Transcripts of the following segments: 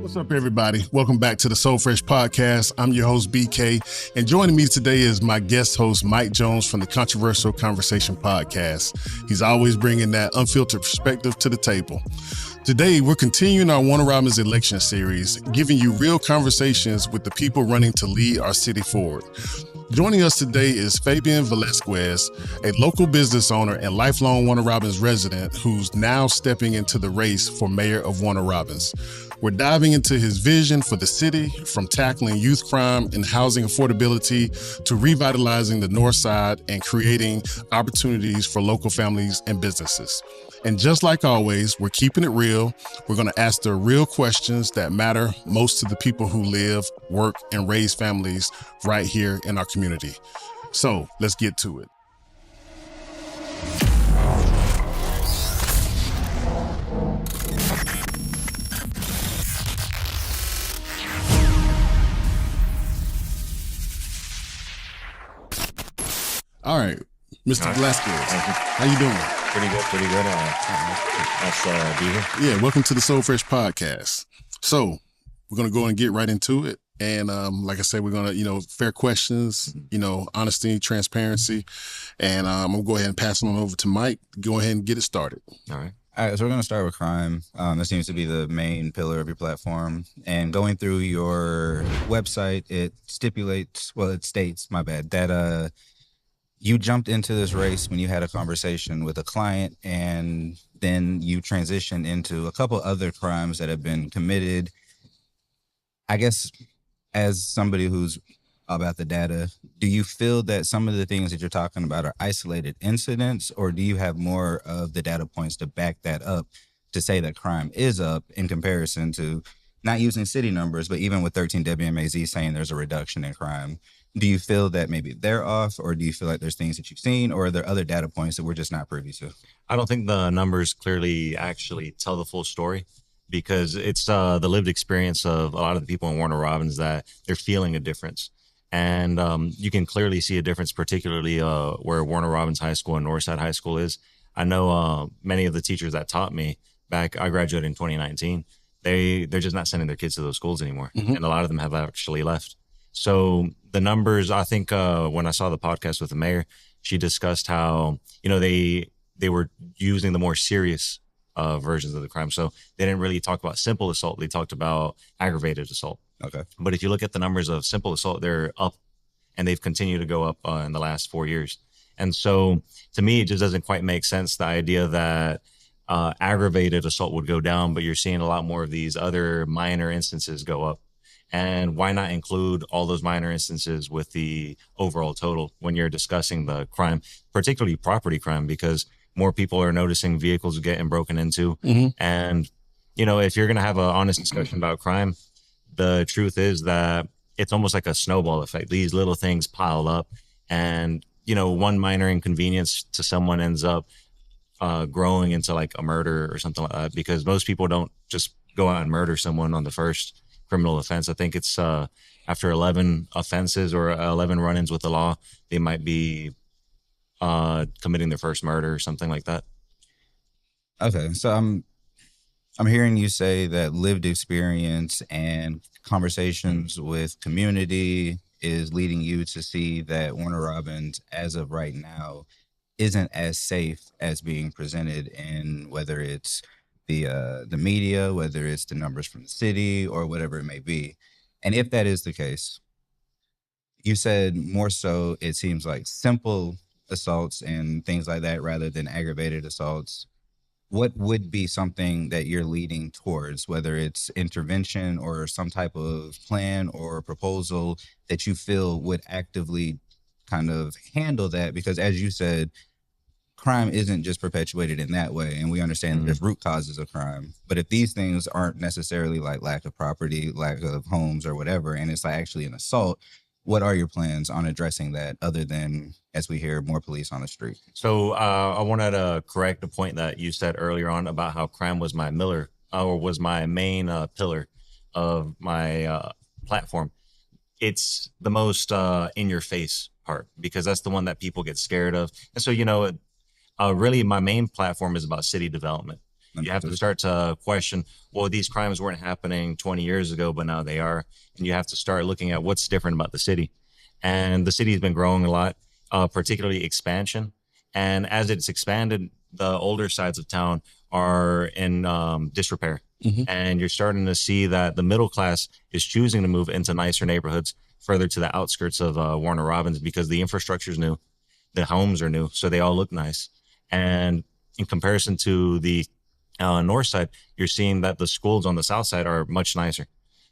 What's up, everybody? Welcome back to the Soul Fresh Podcast. I'm your host, BK, and joining me today is my guest host, Mike Jones from the Controversial Conversation Podcast. He's always bringing that unfiltered perspective to the table. Today, we're continuing our Warner Robins election series, giving you real conversations with the people running to lead our city forward. Joining us today is Fabian Velazquez, a local business owner and lifelong Warner Robins resident who's now stepping into the race for mayor of Warner Robins. We're diving into his vision for the city, from tackling youth crime and housing affordability to revitalizing the Northside and creating opportunities for local families and businesses. And just like always, we're keeping it real. We're going to ask the real questions that matter most to the people who live, work, and raise families right here in our community. So let's get to it. All right, Mr. Velazquez, how you doing? Pretty good. Nice to be here. Yeah, welcome to the Soul Fresh Podcast. So we're going to go and get right into it. And like I said, we're going to, fair questions, honesty, transparency. And I'm going to go ahead and pass it on over to Mike. Go ahead and get it started. All right, so we're going to start with crime. That seems to be the main pillar of your platform. And going through your website, it states, that you jumped into this race when you had a conversation with a client, and then you transitioned into a couple other crimes that have been committed. I guess as somebody who's about the data, do you feel that some of the things that you're talking about are isolated incidents, or do you have more of the data points to back that up to say that crime is up in comparison to not using city numbers, but even with 13 WMAZ saying there's a reduction in crime? Do you feel that maybe they're off, or do you feel like there's things that you've seen, or are there other data points that we're just not privy to? I don't think the numbers clearly actually tell the full story, because it's the lived experience of a lot of the people in Warner Robins that they're feeling a difference. And you can clearly see a difference, particularly where Warner Robins High School and Northside High School is. I know many of the teachers that taught me back, I graduated in 2019, they're just not sending their kids to those schools anymore. Mm-hmm. And a lot of them have actually left. So the numbers, I think when I saw the podcast with the mayor, she discussed how, they were using the more serious versions of the crime. So they didn't really talk about simple assault. They talked about aggravated assault. Okay. But if you look at the numbers of simple assault, they're up, and they've continued to go up in the last 4 years. And so to me, it just doesn't quite make sense, the idea that aggravated assault would go down, but you're seeing a lot more of these other minor instances go up. And why not include all those minor instances with the overall total when you're discussing the crime, particularly property crime, because more people are noticing vehicles getting broken into. Mm-hmm. And, if you're going to have an honest discussion about crime, the truth is that it's almost like a snowball effect. These little things pile up, and, one minor inconvenience to someone ends up growing into like a murder or something like that, because most people don't just go out and murder someone on the first criminal offense. I think it's after 11 offenses or 11 run-ins with the law, they might be committing their first murder or something like that. Okay, so I'm hearing you say that lived experience and conversations with community is leading you to see that Warner Robins, as of right now, isn't as safe as being presented in, whether it's the media, whether it's the numbers from the city, or whatever it may be. And if that is the case, you said more so it seems like simple assaults and things like that rather than aggravated assaults. What would be something that you're leading towards, whether it's intervention or some type of plan or proposal that you feel would actively kind of handle that? Because as you said, crime isn't just perpetuated in that way, and we understand that there's root causes of crime. But if these things aren't necessarily like lack of property, lack of homes or whatever, and it's like actually an assault, what are your plans on addressing that, other than, as we hear, more police on the street? So I wanted to correct the point that you said earlier on about how crime was my main pillar of my platform. It's the most in your face part, because that's the one that people get scared of. And so, really my main platform is about city development. You have to start to question, well, these crimes weren't happening 20 years ago, but now they are. And you have to start looking at what's different about the city. And the city has been growing a lot, particularly expansion. And as it's expanded, the older sides of town are in disrepair. And you're starting to see that the middle class is choosing to move into nicer neighborhoods further to the outskirts of Warner Robins because the infrastructure is new, the homes are new, so they all look nice. And in comparison to the north side, you're seeing that the schools on the south side are much nicer.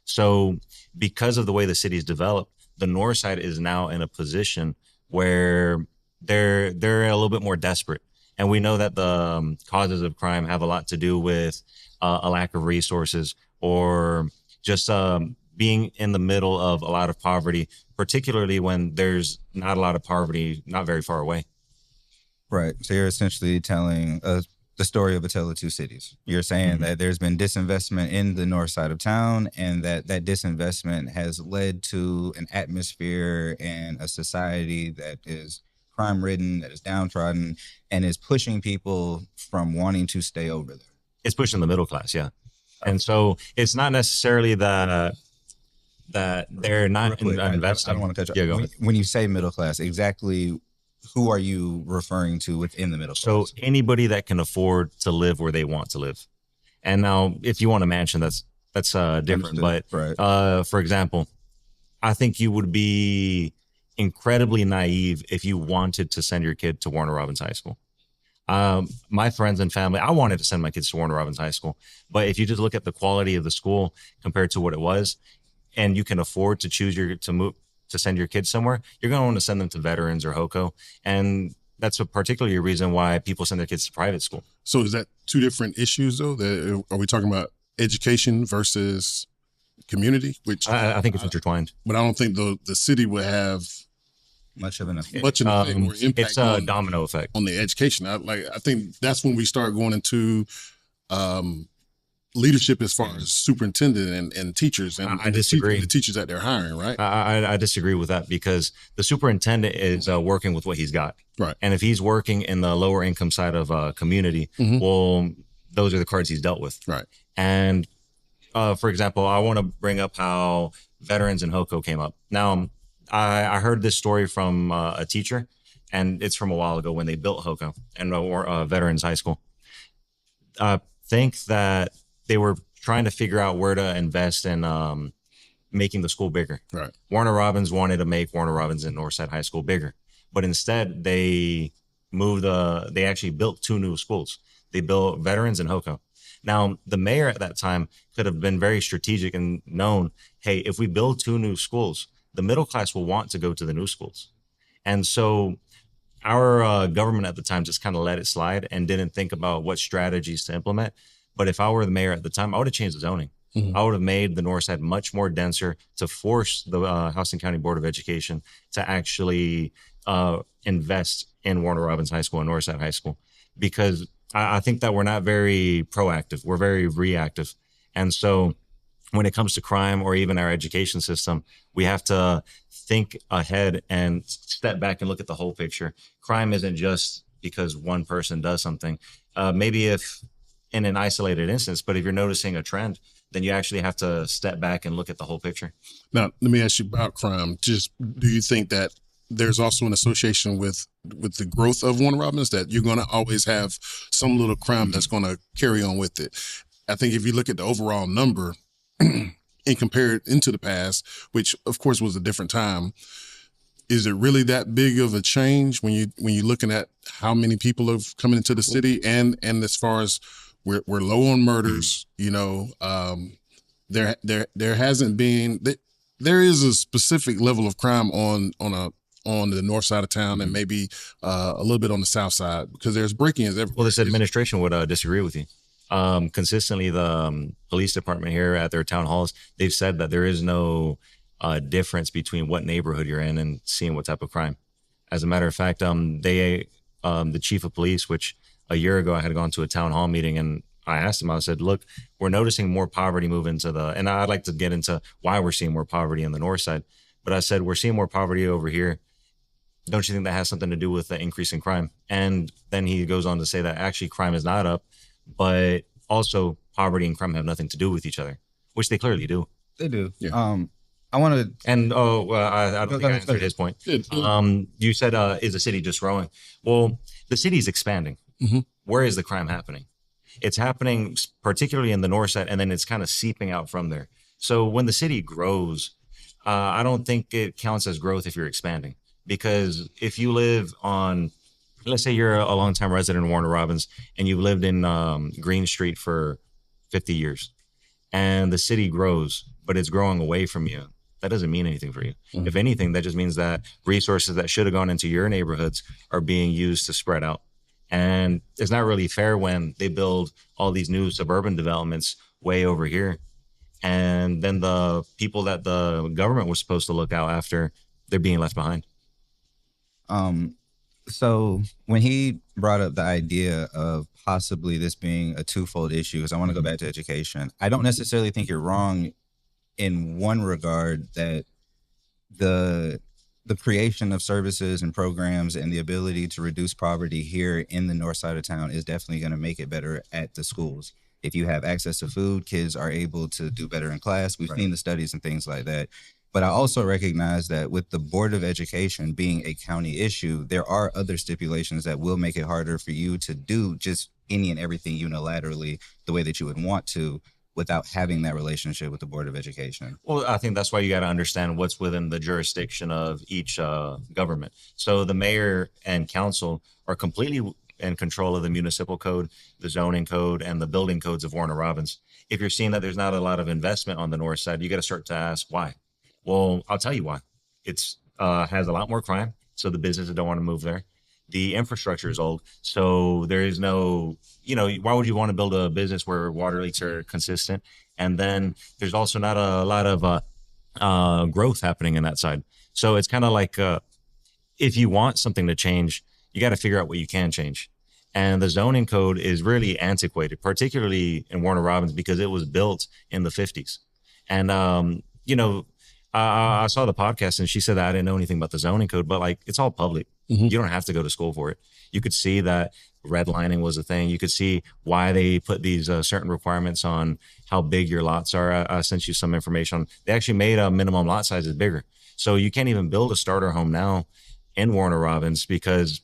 So because of the way the city's developed, the north side is now in a position where they're a little bit more desperate. And we know that the causes of crime have a lot to do with a lack of resources or just being in the middle of a lot of poverty, particularly when there's not a lot of poverty not very far away. Right. So you're essentially telling the story of A Tale of Two Cities. You're saying that there's been disinvestment in the north side of town, and that disinvestment has led to an atmosphere and a society that is crime-ridden, that is downtrodden, and is pushing people from wanting to stay over there. It's pushing the middle class, yeah. And so it's not necessarily that they're not investing. I don't want to touch. Yeah, go ahead. When you say middle class, exactly who are you referring to within the middle class? So anybody that can afford to live where they want to live. And now, if you want a mansion, that's different. Understood. But Right. for example, I think you would be incredibly naive if you wanted to send your kid to Warner Robins High School. My friends and family, I wanted to send my kids to Warner Robins High School, but if you just look at the quality of the school compared to what it was, and you can afford to choose to send your kids somewhere, you're going to want to send them to Veterans or HOCO. And that's particularly a reason why people send their kids to private school. So is that two different issues though? Are we talking about education versus community? Which I think it's intertwined. But I don't think the city would have much of an effect. or impact. It's a domino effect on the education. I think that's when we start going into leadership as far as superintendent and teachers and I disagree. The teachers that they're hiring, right? I disagree with that because the superintendent is working with what he's got. Right. And if he's working in the lower income side of a community, well, those are the cards he's dealt with. Right. And for example, I want to bring up how Veterans and HOCO came up. Now, I heard this story from a teacher, and it's from a while ago when they built HOCO and Veterans High School. I think that they were trying to figure out where to invest in making the school bigger. Right. Warner Robins wanted to make Warner Robins and Northside High School bigger, but instead they they actually built two new schools. They built Veterans and HOCO. Now, the mayor at that time could have been very strategic and known, hey, if we build two new schools, the middle class will want to go to the new schools. And so our government at the time just kind of let it slide and didn't think about what strategies to implement. But if I were the mayor at the time, I would have changed the zoning. I would have made the north side much more denser to force the Houston County Board of Education to actually invest in Warner Robins High School and Northside High School, because I think that we're not very proactive. We're very reactive. And so when it comes to crime or even our education system, we have to think ahead and step back and look at the whole picture. Crime isn't just because one person does something. Maybe if in an isolated instance, but if you're noticing a trend, then you actually have to step back and look at the whole picture. Now, let me ask you about crime. Just, do you think that there's also an association with the growth of Warner Robins, that you're going to always have some little crime that's going to carry on with it? I think if you look at the overall number and compare it into the past, which of course was a different time, is it really that big of a change when you're looking at how many people have come into the city and as far as we're low on murders, you know, there hasn't been, there is a specific level of crime on the north side of town and maybe a little bit on the south side, because there's break-ins everywhere. Well, this administration would disagree with you. Consistently, the police department here at their town halls, they've said that there is no difference between what neighborhood you're in and seeing what type of crime. As a matter of fact, the chief of police, which a year ago I had gone to a town hall meeting, and I asked him, I said, look, we're noticing more poverty move into and I'd like to get into why we're seeing more poverty in the north side. But I said, we're seeing more poverty over here. Don't you think that has something to do with the increase in crime? And then he goes on to say that actually crime is not up, but also poverty and crime have nothing to do with each other, which they clearly do. They do. Yeah. I want to. And I don't think I answered his point. You said, is the city just growing? Well, the city's expanding. Mm-hmm. Where is the crime happening? It's happening particularly in the Northside, and then it's kind of seeping out from there. So when the city grows, I don't think it counts as growth if you're expanding. Because if you live on, let's say you're a longtime resident of Warner Robins, and you've lived in Green Street for 50 years, and the city grows, but it's growing away from you, that doesn't mean anything for you. Mm-hmm. If anything, that just means that resources that should have gone into your neighborhoods are being used to spread out. And it's not really fair when they build all these new suburban developments way over here. And then the people that the government was supposed to look out after, they're being left behind. So when he brought up the idea of possibly this being a twofold issue, because I want to go back to education, I don't necessarily think you're wrong in one regard, that the creation of services and programs and the ability to reduce poverty here in the north side of town is definitely going to make it better at the schools. If you have access to food, kids are able to do better in class. We've seen the studies and things like that. But I also recognize that with the Board of Education being a county issue, there are other stipulations that will make it harder for you to do just any and everything unilaterally the way that you would want to, without having that relationship with the Board of Education. Well, I think that's why you got to understand what's within the jurisdiction of each government. So the mayor and council are completely in control of the municipal code, the zoning code, and the building codes of Warner Robins. If you're seeing that there's not a lot of investment on the north side, you got to start to ask why. Well, I'll tell you why. It's has a lot more crime, so the businesses don't want to move there. The infrastructure is old, so there is no, why would you want to build a business where water leaks are consistent? And then there's also not a lot of growth happening in that side. So it's kind of like if you want something to change, you got to figure out what you can change. And the zoning code is really antiquated, particularly in Warner Robins, because it was built in the 50s. And, I saw the podcast and she said that I didn't know anything about the zoning code, but it's all public. Mm-hmm. You don't have to go to school for it. You could see that redlining was a thing. You could see why they put these certain requirements on how big your lots are. I sent you some information. They actually made a minimum lot sizes bigger. So you can't even build a starter home now in Warner Robins, because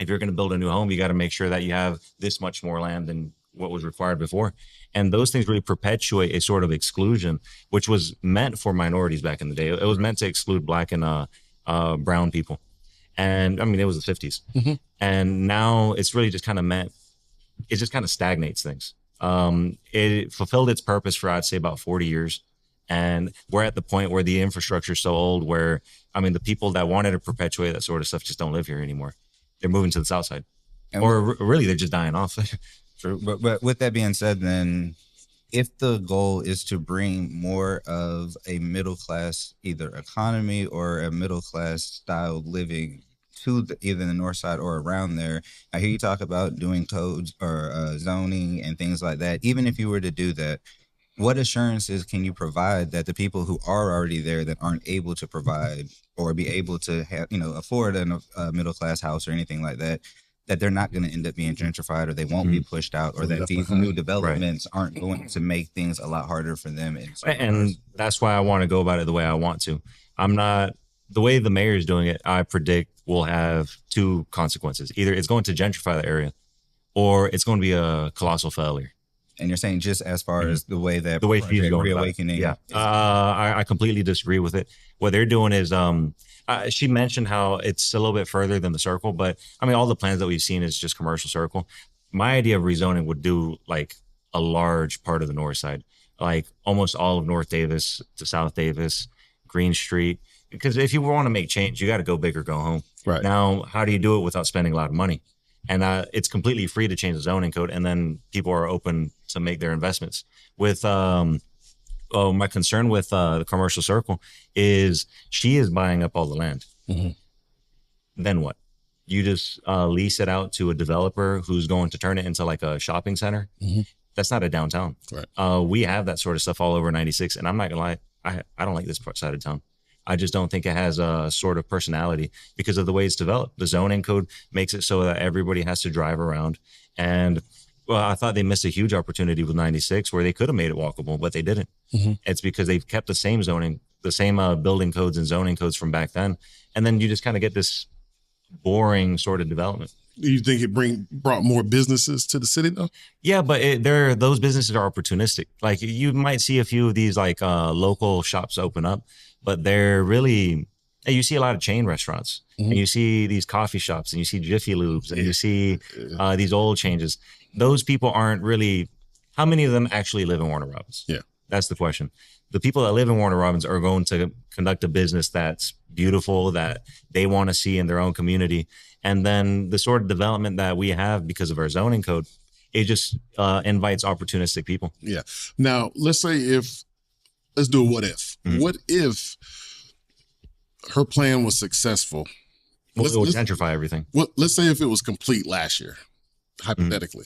if you're going to build a new home, you got to make sure that you have this much more land than what was required before. And those things really perpetuate a sort of exclusion, which was meant for minorities back in the day. It was meant to exclude Black and brown people. And I mean, it was the 50s. Mm-hmm. And now it's really just kind of it just kind of stagnates things. It fulfilled its purpose for, I'd say, about 40 years. And we're at the point where the infrastructure is so old where, the people that wanted to perpetuate that sort of stuff just don't live here anymore. They're moving to the south side. Or really, they're just dying off. True. But with that being said, then, if the goal is to bring more of a middle class, either economy or a middle class style living to either the north side or around there, I hear you talk about doing codes or zoning and things like that. Even if you were to do that, what assurances can you provide that the people who are already there that aren't able to provide or be able to have, afford a middle class house or anything like that, that they're not going to end up being gentrified, or they won't be pushed out, or that these new developments aren't going to make things a lot harder for them? And that's why I want to go about it the way I want to. The way the mayor is doing it, I predict will have two consequences. Either it's going to gentrify the area, or it's going to be a colossal failure. And you're saying just as far as the way she's going reawakening. Yeah. I completely disagree with it. What they're doing is, she mentioned how it's a little bit further than the circle, but all the plans that we've seen is just commercial circle. My idea of rezoning would do a large part of the north side, almost all of North Davis to South Davis, Green Street. Because if you want to make change, you got to go big or go home. Right. Now, how do you do it without spending a lot of money? And it's completely free to change the zoning code, and then people are open to make their investments. With my concern with the commercial circle is she is buying up all the land. Mm-hmm. Then what? You just lease it out to a developer who's going to turn it into a shopping center. Mm-hmm. That's not a downtown. Right. We have that sort of stuff all over 96, and I'm not gonna lie, I don't like this side of town. I just don't think it has a sort of personality because of the way it's developed. The zoning code makes it so that everybody has to drive around. And Well, I thought they missed a huge opportunity with 96 where they could have made it walkable, but they didn't. It's because they've kept the same zoning, the same building codes and zoning codes from back then. And then you just kind of get this boring sort of development. Do you think it brought more businesses to the city though? Yeah, but those businesses are opportunistic. Like you might see a few of these like local shops open up, but they're really, you see a lot of chain restaurants and you see these coffee shops and you see Jiffy Lubes and you see these oil changes. Those people aren't really, how many of them actually live in Warner Robins? Yeah. That's the question. The people that live in Warner Robins are going to conduct a business that's beautiful, that they want to see in their own community. And then the sort of development that we have because of our zoning code, it just invites opportunistic people. Yeah. Now, let's say let's do a what if. What if her plan was successful? Well, it would gentrify everything. Well, let's say if it was complete last year, hypothetically.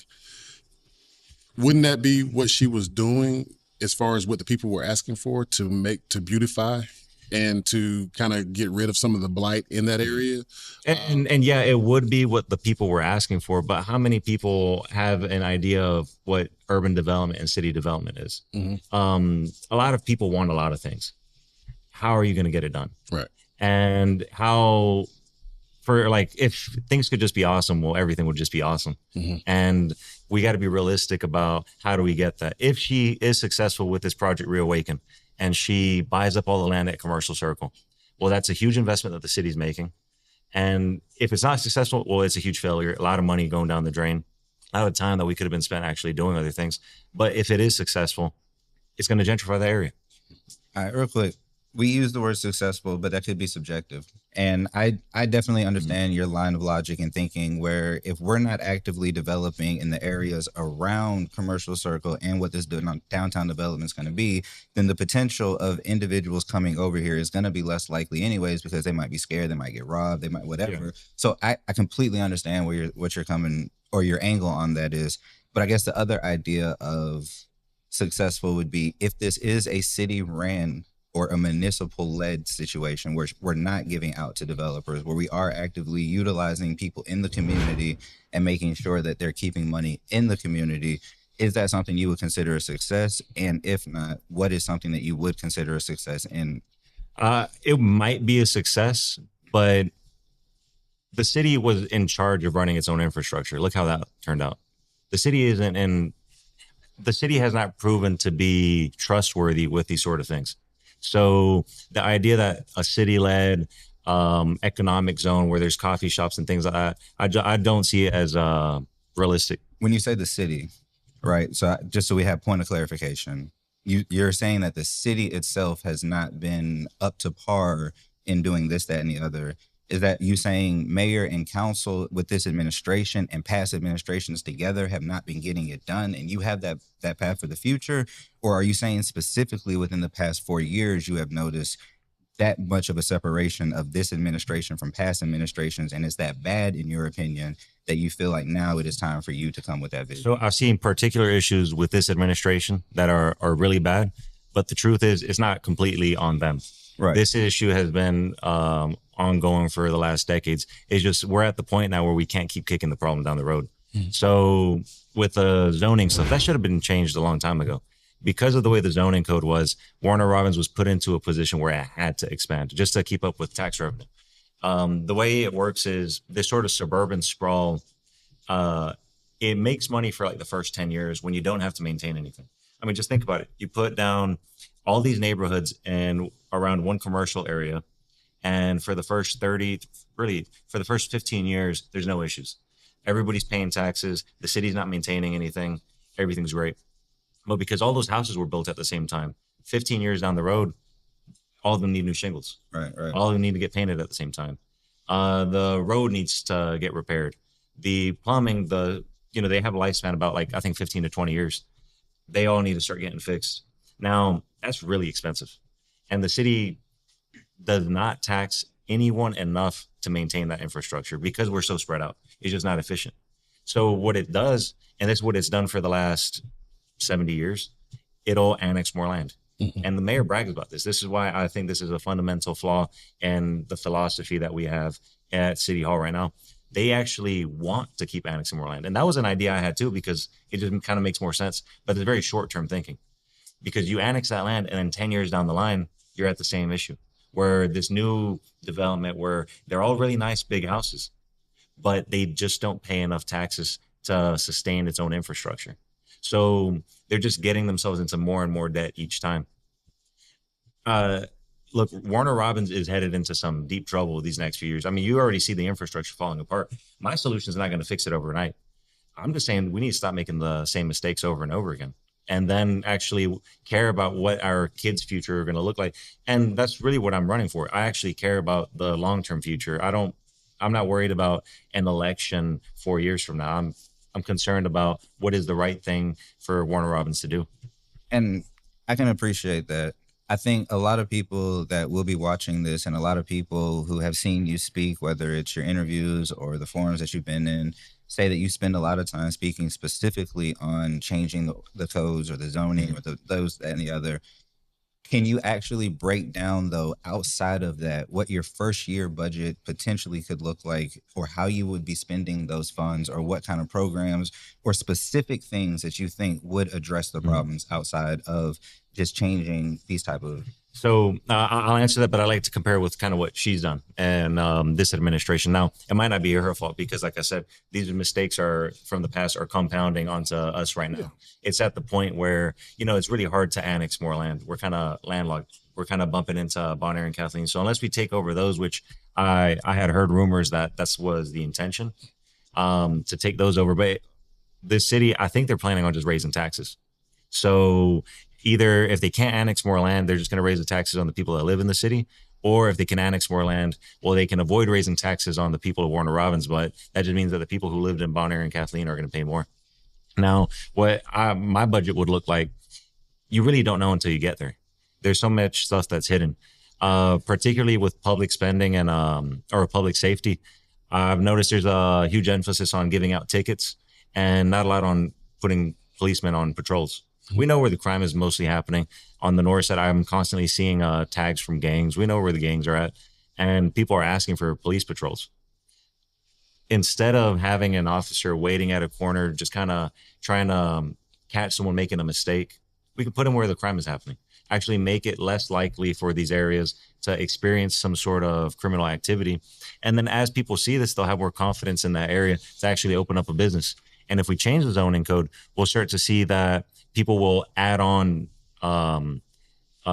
Wouldn't that be what she was doing as far as what the people were asking for to beautify and to kind of get rid of some of the blight in that area? And yeah, it would be what the people were asking for, but how many people have an idea of what urban development and city development is? A lot of people want a lot of things. How are you going to get it done? Right. And if things could just be awesome, well, everything would just be awesome. And we got to be realistic about how do we get that. If she is successful with this project Reawaken and she buys up all the land at Commercial Circle, well, that's a huge investment that the city's making. And if it's not successful, well, it's a huge failure. A lot of money going down the drain, a lot of time that we could have been spent actually doing other things. But if it is successful, it's going to gentrify the area. All right, real quick. We use the word successful, but that could be subjective. And I definitely understand your line of logic and thinking where if we're not actively developing in the areas around Commercial Circle and what this downtown development is going to be, then the potential of individuals coming over here is going to be less likely anyways, because they might be scared, they might get robbed, they might whatever. Yeah. So I completely understand what you're coming or your angle on that is. But I guess the other idea of successful would be if this is a city ran or a municipal-led situation where we're not giving out to developers, where we are actively utilizing people in the community and making sure that they're keeping money in the community, is that something you would consider a success? And if not, what is something that you would consider a success in? It might be a success, but the city was in charge of running its own infrastructure. Look how that turned out. The city has not proven to be trustworthy with these sort of things. So the idea that a city-led economic zone where there's coffee shops and things like that, I don't see it as realistic. When you say the city, right? So just so we have point of clarification, you're saying that the city itself has not been up to par in doing this, that, and the other. Is that you saying mayor and council with this administration and past administrations together have not been getting it done and you have that path for the future? Or are you saying specifically within the past 4 years you have noticed that much of a separation of this administration from past administrations, and is that bad in your opinion that you feel like now it is time for you to come with that vision? So I've seen particular issues with this administration that are really bad, but the truth is it's not completely on them. Right. This issue has been ongoing for the last decades. It's just we're at the point now where we can't keep kicking the problem down the road. So with the zoning stuff, that should have been changed a long time ago. Because of the way the zoning code was, Warner Robins was put into a position where it had to expand just to keep up with tax revenue. The way it works is this sort of suburban sprawl, it makes money for like the first 10 years when you don't have to maintain anything. I mean, just think about it. You put down all these neighborhoods and around one commercial area, and for the first 15 years, there's no issues. Everybody's paying taxes. The city's not maintaining anything. Everything's great. But because all those houses were built at the same time, 15 years down the road, all of them need new shingles. Right. All of them need to get painted at the same time. The road needs to get repaired. The plumbing, they have a lifespan about I think 15 to 20 years. They all need to start getting fixed. Now, that's really expensive. And the city does not tax anyone enough to maintain that infrastructure because we're so spread out. It's just not efficient. So what it does, and that's what it's done for the last 70 years, it'll annex more land. And the mayor brags about this. This is why I think this is a fundamental flaw in the philosophy that we have at City Hall right now. they actually want to keep annexing more land. And that was an idea I had too, because it just kind of makes more sense, but it's very short-term thinking, because you annex that land and then 10 years down the line, you're at the same issue where this new development where they're all really nice big houses, but they just don't pay enough taxes to sustain its own infrastructure. So they're just getting themselves into more and more debt each time. Look, Warner Robins is headed into some deep trouble these next few years. I mean, you already see the infrastructure falling apart. My solution is not going to fix it overnight. I'm just saying we need to stop making the same mistakes over and over again, and then actually care about what our kids' future are going to look like. And that's really what I'm running for. I actually care about the long-term future. I'm not worried about an election 4 years from now. I'm concerned about what is the right thing for Warner Robins to do. And I can appreciate that. I think a lot of people that will be watching this, and a lot of people who have seen you speak, whether it's your interviews or the forums that you've been in, say that you spend a lot of time speaking specifically on changing the codes or the zoning or those, that, and the other. Can you actually break down, though, outside of that, what your first year budget potentially could look like, or how you would be spending those funds, or what kind of programs or specific things that you think would address the problems outside of just changing these type of... So I'll answer that, but I like to compare with kind of what she's done and this administration. Now, it might not be her fault because, like I said, these mistakes are from the past are compounding onto us right now. Yeah. It's at the point where, it's really hard to annex more land. We're kind of landlocked. We're kind of bumping into Bonaire and Kathleen. So unless we take over those, which I had heard rumors that was the intention, to take those over. But this city, I think they're planning on just raising taxes. So either if they can't annex more land, they're just going to raise the taxes on the people that live in the city, or if they can annex more land, well, they can avoid raising taxes on the people of Warner Robins, but that just means that the people who lived in Bonaire and Kathleen are going to pay more. Now, what my budget would look like, you really don't know until you get there. There's so much stuff that's hidden, particularly with public spending and or public safety. I've noticed there's a huge emphasis on giving out tickets and not a lot on putting policemen on patrols. We know where the crime is mostly happening. On the north side, I'm constantly seeing tags from gangs. We know where the gangs are at, and people are asking for police patrols. Instead of having an officer waiting at a corner, just kind of trying to catch someone making a mistake, we can put them where the crime is happening. Actually make it less likely for these areas to experience some sort of criminal activity. And then as people see this, they'll have more confidence in that area to actually open up a business. And if we change the zoning code, we'll start to see that people will add on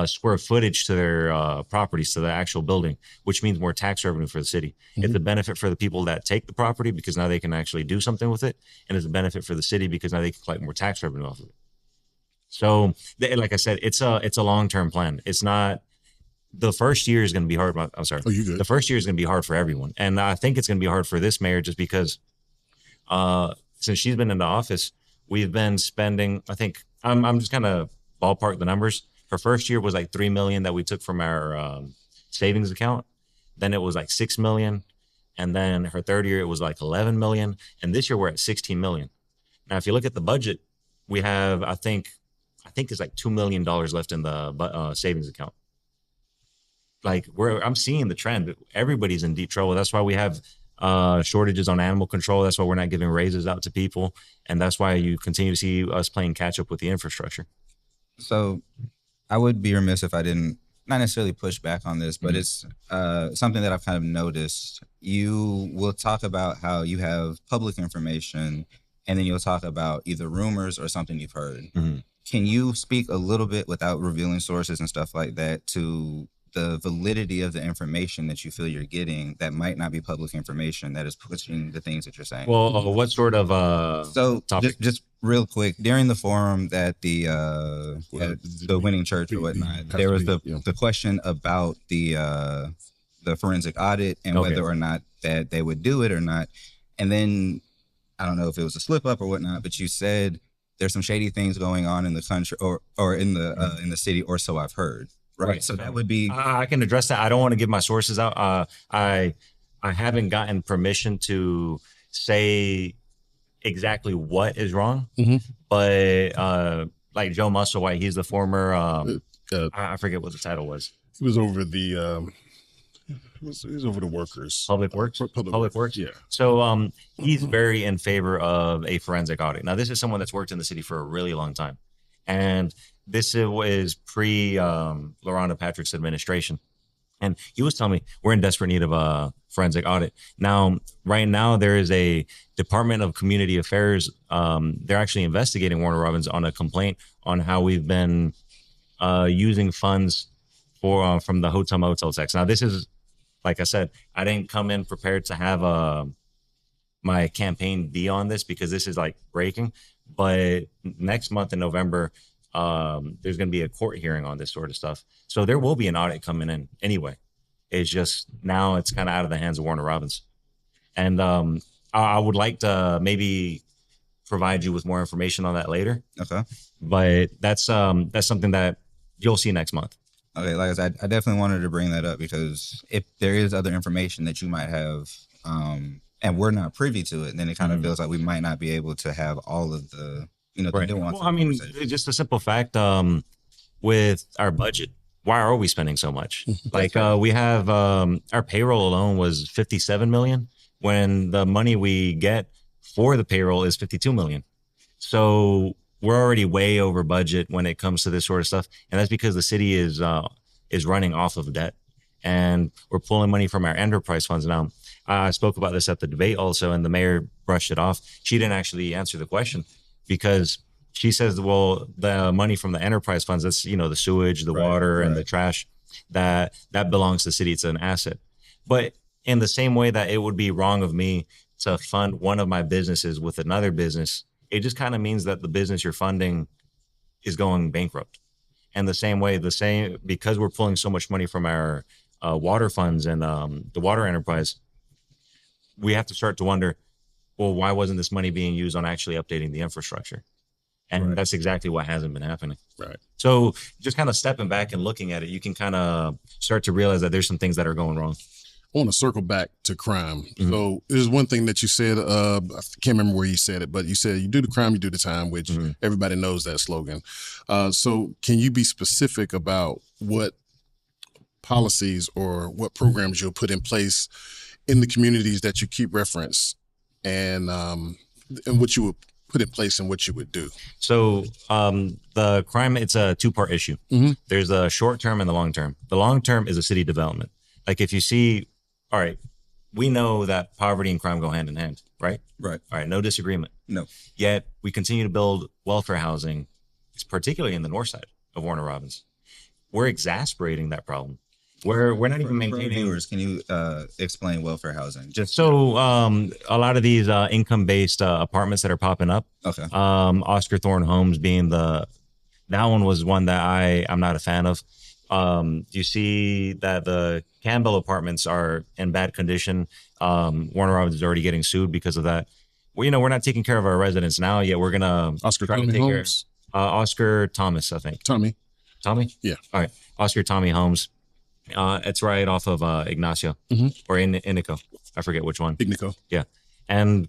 square footage to their properties, to the actual building, which means more tax revenue for the city. Mm-hmm. It's a benefit for the people that take the property because now they can actually do something with it. And it's a benefit for the city because now they can collect more tax revenue off of it. So like I said, it's a long-term plan. It's not, the first year is going to be hard. I'm sorry. Oh, you good. The first year is going to be hard for everyone. And I think it's going to be hard for this mayor just because since she's been in the office, we've been spending, I think, I'm just kind of ballpark the numbers. Her first year was like $3 million that we took from our savings account. Then it was like $6 million. And then her third year, it was like $11 million. And this year we're at $16 million. Now, if you look at the budget, we have, I think it's like $2 million left in the savings account. Like I'm seeing the trend. Everybody's in deep trouble. That's why we have shortages on animal control. That's why we're not giving raises out to people. And that's why you continue to see us playing catch up with the infrastructure. So I would be remiss if I didn't, not necessarily push back on this, but it's something that I've kind of noticed. You will talk about how you have public information, and then you'll talk about either rumors or something you've heard. Mm-hmm. Can you speak a little bit, without revealing sources and stuff like that, to the validity of the information that you feel you're getting that might not be public information that is pushing the things that you're saying? Well, what sort of topic? Just real quick, during the forum that the winning church or whatnot, there was the question about the forensic audit and whether or not that they would do it or not. And then I don't know if it was a slip up or whatnot, but you said there's some shady things going on in the country or in the city, or so I've heard. Right. So that would be. I can address that. I don't want to give my sources out. I haven't gotten permission to say exactly what is wrong, but like Joe Musselwhite, he's the former. I forget what the title was. He was over the He's over the workers. Public Works. Public Works. Yeah. So he's very in favor of a forensic audit. Now, this is someone that's worked in the city for a really long time, and this was pre Loranda Patrick's administration. And he was telling me we're in desperate need of a forensic audit. Now, right now, there is a Department of Community Affairs. They're actually investigating Warner Robins on a complaint on how we've been using funds for from the hotel motel tax. Now, this is, like I said, I didn't come in prepared to have my campaign be on this because this is like breaking. But next month in November, there's going to be a court hearing on this sort of stuff. So there will be an audit coming in anyway. It's just now it's kind of out of the hands of Warner Robins. And I would like to maybe provide you with more information on that later. Okay. But that's something that you'll see next month. Okay, like I said, I definitely wanted to bring that up because if there is other information that you might have, and we're not privy to it, then it kind of feels like we might not be able to have all of the, the Right. nuance. Well, I mean, just a simple fact, with our budget, why are we spending so much? Like we have our payroll alone was 57 million when the money we get for the payroll is 52 million. So we're already way over budget when it comes to this sort of stuff. And that's because the city is running off of debt and we're pulling money from our enterprise funds. Now, I spoke about this at the debate also, and the mayor brushed it off. She didn't actually answer the question because she says, well, the money from the enterprise funds, that's, the sewage, the water and the trash, that belongs to the city. It's an asset. But in the same way that it would be wrong of me to fund one of my businesses with another business, it just kind of means that the business you're funding is going bankrupt. And the same way, because we're pulling so much money from our water funds and the water enterprise, we have to start to wonder, well, why wasn't this money being used on actually updating the infrastructure? And that's exactly what hasn't been happening. Right. So just kind of stepping back and looking at it, you can kind of start to realize that there's some things that are going wrong. I want to circle back to crime. So there's one thing that you said, I can't remember where you said it, but you said you do the crime, you do the time, which everybody knows that slogan. So can you be specific about what policies or what programs you'll put in place in the communities that you keep reference and what you would put in place and what you would do? So the crime, it's a two-part issue. There's a short term and the long term. The long term is a city development. Like if you see, all right, we know that poverty and crime go hand in hand, right? Right. All right, no disagreement. No. Yet we continue to build welfare housing, particularly in the Northside of Warner Robins. We're exasperating that problem. We're not even maintaining. Viewers, can you explain welfare housing? So a lot of these income-based apartments that are popping up. Okay. Oscar Thorne Homes being that one was one that I'm not a fan of. You see that the Campbell apartments are in bad condition. Warner Robins is already getting sued because of that. Well, we're not taking care of our residents now, yet we're gonna Oscar try to Tommy take care. Homes? Oscar Thomas, I think. Tommy. Yeah. All right. Oscar Tommy Homes. It's right off of Ignacio or Inico. I forget which one. Ignico. Yeah. And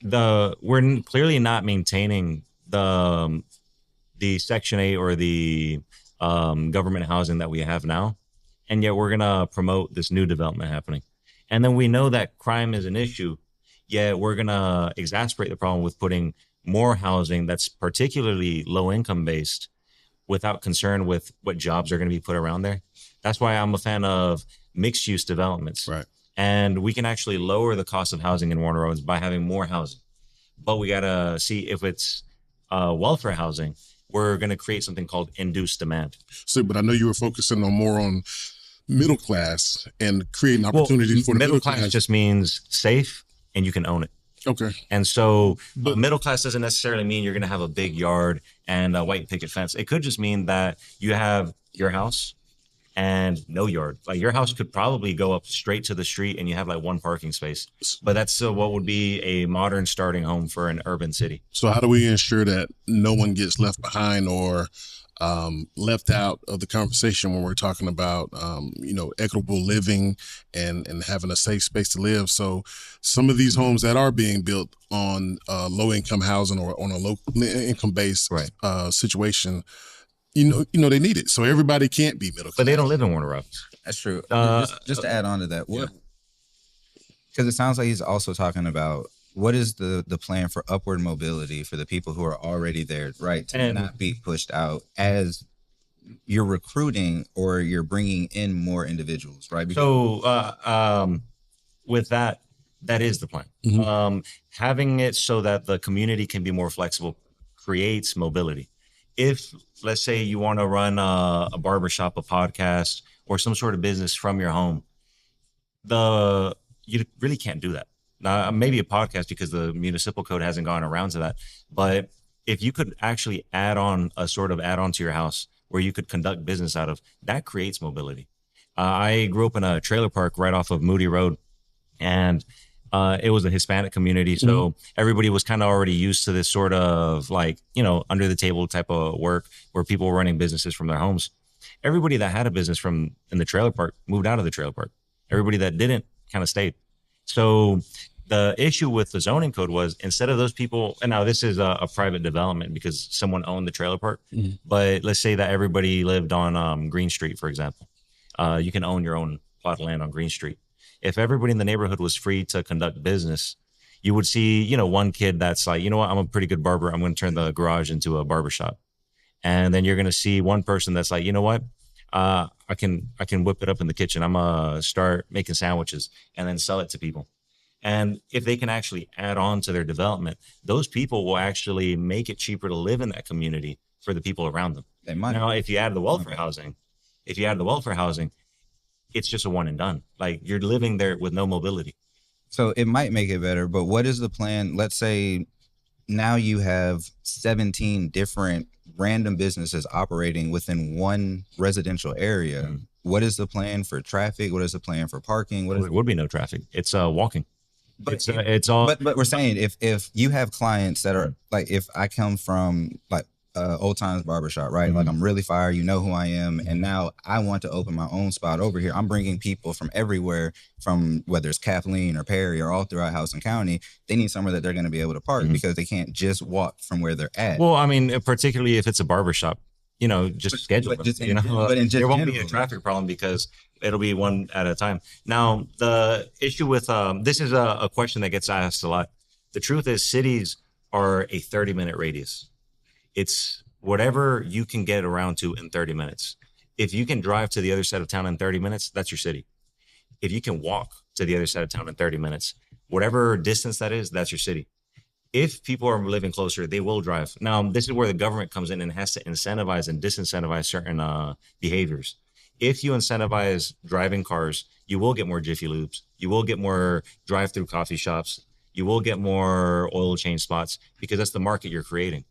we're clearly not maintaining the Section 8 or the government housing that we have now. And yet we're going to promote this new development happening. And then we know that crime is an issue, yet we're going to exacerbate the problem with putting more housing that's particularly low income based without concern with what jobs are going to be put around there. That's why I'm a fan of mixed use developments. Right. And we can actually lower the cost of housing in Warner Robins by having more housing. But we got to see if it's welfare housing, we're going to create something called induced demand. So, but I know you were focusing more on middle class and creating opportunities for the middle class. Just means safe and you can own it. Okay. And so middle class doesn't necessarily mean you're going to have a big yard and a white picket fence. It could just mean that you have your house and no yard. Like your house could probably go up straight to the street and you have like one parking space. But that's what would be a modern starting home for an urban city. So how do we ensure that no one gets left behind or left out of the conversation when we're talking about, equitable living and having a safe space to live? So some of these homes that are being built on low income housing or on a low income based situation, they need it. So everybody can't be middle class. But they don't live in Warner Robins. That's true. Uh, Just to add on to that, yeah. because it sounds like he's also talking about what is the plan for upward mobility for the people who are already there, right? To And not be pushed out as you're recruiting or you're bringing in more individuals, right? so with that, that is the plan. Having it so that the community can be more flexible creates mobility. If, let's say, you want to run a barbershop, a podcast, or some sort of business from your home, you really can't do that. Now, maybe a podcast because the municipal code hasn't gone around to that. But if you could actually add on a sort of add on to your house where you could conduct business out of, that creates mobility. I grew up in a trailer park right off of Moody Road, and it was a Hispanic community. So everybody was kind of already used to this sort of like, under the table type of work where people were running businesses from their homes. Everybody that had a business in the trailer park moved out of the trailer park. Everybody that didn't kind of stayed. So the issue with the zoning code was instead of those people, and now this is a private development because someone owned the trailer park, but let's say that everybody lived on Green Street, for example. You can own your own plot of land on Green Street. If everybody in the neighborhood was free to conduct business, you would see, one kid that's like, you know what, I'm a pretty good barber. I'm going to turn the garage into a barber shop. And then you're going to see one person that's like, you know what, I can whip it up in the kitchen. I'm gonna start making sandwiches and then sell it to people. And if they can actually add on to their development, those people will actually make it cheaper to live in that community for the people around them. They might. Now, if you add the welfare housing, it's just a one and done. Like you're living there with no mobility. So it might make it better, but what is the plan? Let's say now you have 17 different random businesses operating within one residential area. What is the plan for traffic? What is the plan for parking? There would be no traffic. It's walking. But it's all. But we're saying if you have clients that are like, if I come from like Old Times Barbershop, right? Like I'm really fire, you know who I am, and now I want to open my own spot over here. I'm bringing people from everywhere, from whether it's Kathleen or Perry or all throughout Houston County. They need somewhere that they're going to be able to park because they can't just walk from where they're at. Well, I mean, particularly if it's a barbershop, just schedule them. There won't be a traffic problem because it'll be one at a time. Now, the issue with this is a question that gets asked a lot. The truth is, cities are a 30-minute radius. It's whatever you can get around to in 30 minutes. If you can drive to the other side of town in 30 minutes, that's your city. If you can walk to the other side of town in 30 minutes, whatever distance that is, that's your city. If people are living closer, they will drive. Now, this is where the government comes in and has to incentivize and disincentivize certain behaviors. If you incentivize driving cars, you will get more Jiffy Lubes. You will get more drive-through coffee shops. You will get more oil change spots because that's the market you're creating.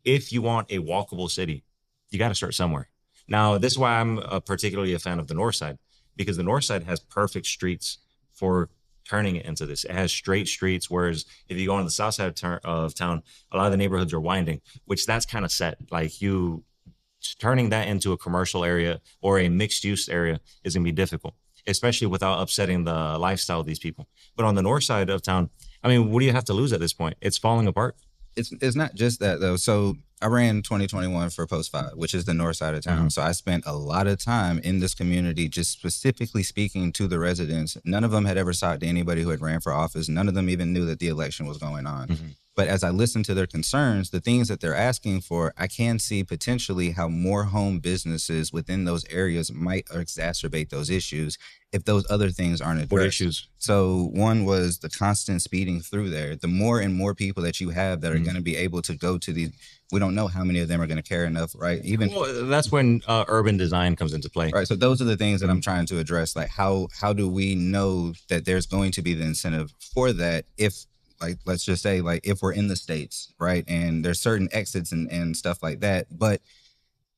If you want a walkable city, you got to start somewhere. Now, this is why I'm particularly a fan of the Northside, because the Northside has perfect streets for turning it into this. It has straight streets, whereas if you go on the south side of town, a lot of the neighborhoods are winding, which that's kind of set. Like you turning that into a commercial area or a mixed use area is going to be difficult, especially without upsetting the lifestyle of these people. But on the north side of town, I mean, what do you have to lose at this point? It's falling apart. It's not just that though. So I ran 2021 for Post 5, which is the north side of town. So I spent a lot of time in this community, just specifically speaking to the residents. None of them had ever talked to anybody who had ran for office. None of them even knew that the election was going on. But as I listened to their concerns, the things that they're asking for, I can see potentially how more home businesses within those areas might exacerbate those issues if those other things aren't addressed. What issues? So one was the constant speeding through there. The more and more people that you have that are going to be able to go to these, we don't know how many of them are going to care enough, right? Well, that's when urban design comes into play. Right. So those are the things that I'm trying to address. Like how do we know that there's going to be the incentive for that if, like, let's just say, like, if we're in the States, right, and there's certain exits and stuff like that. But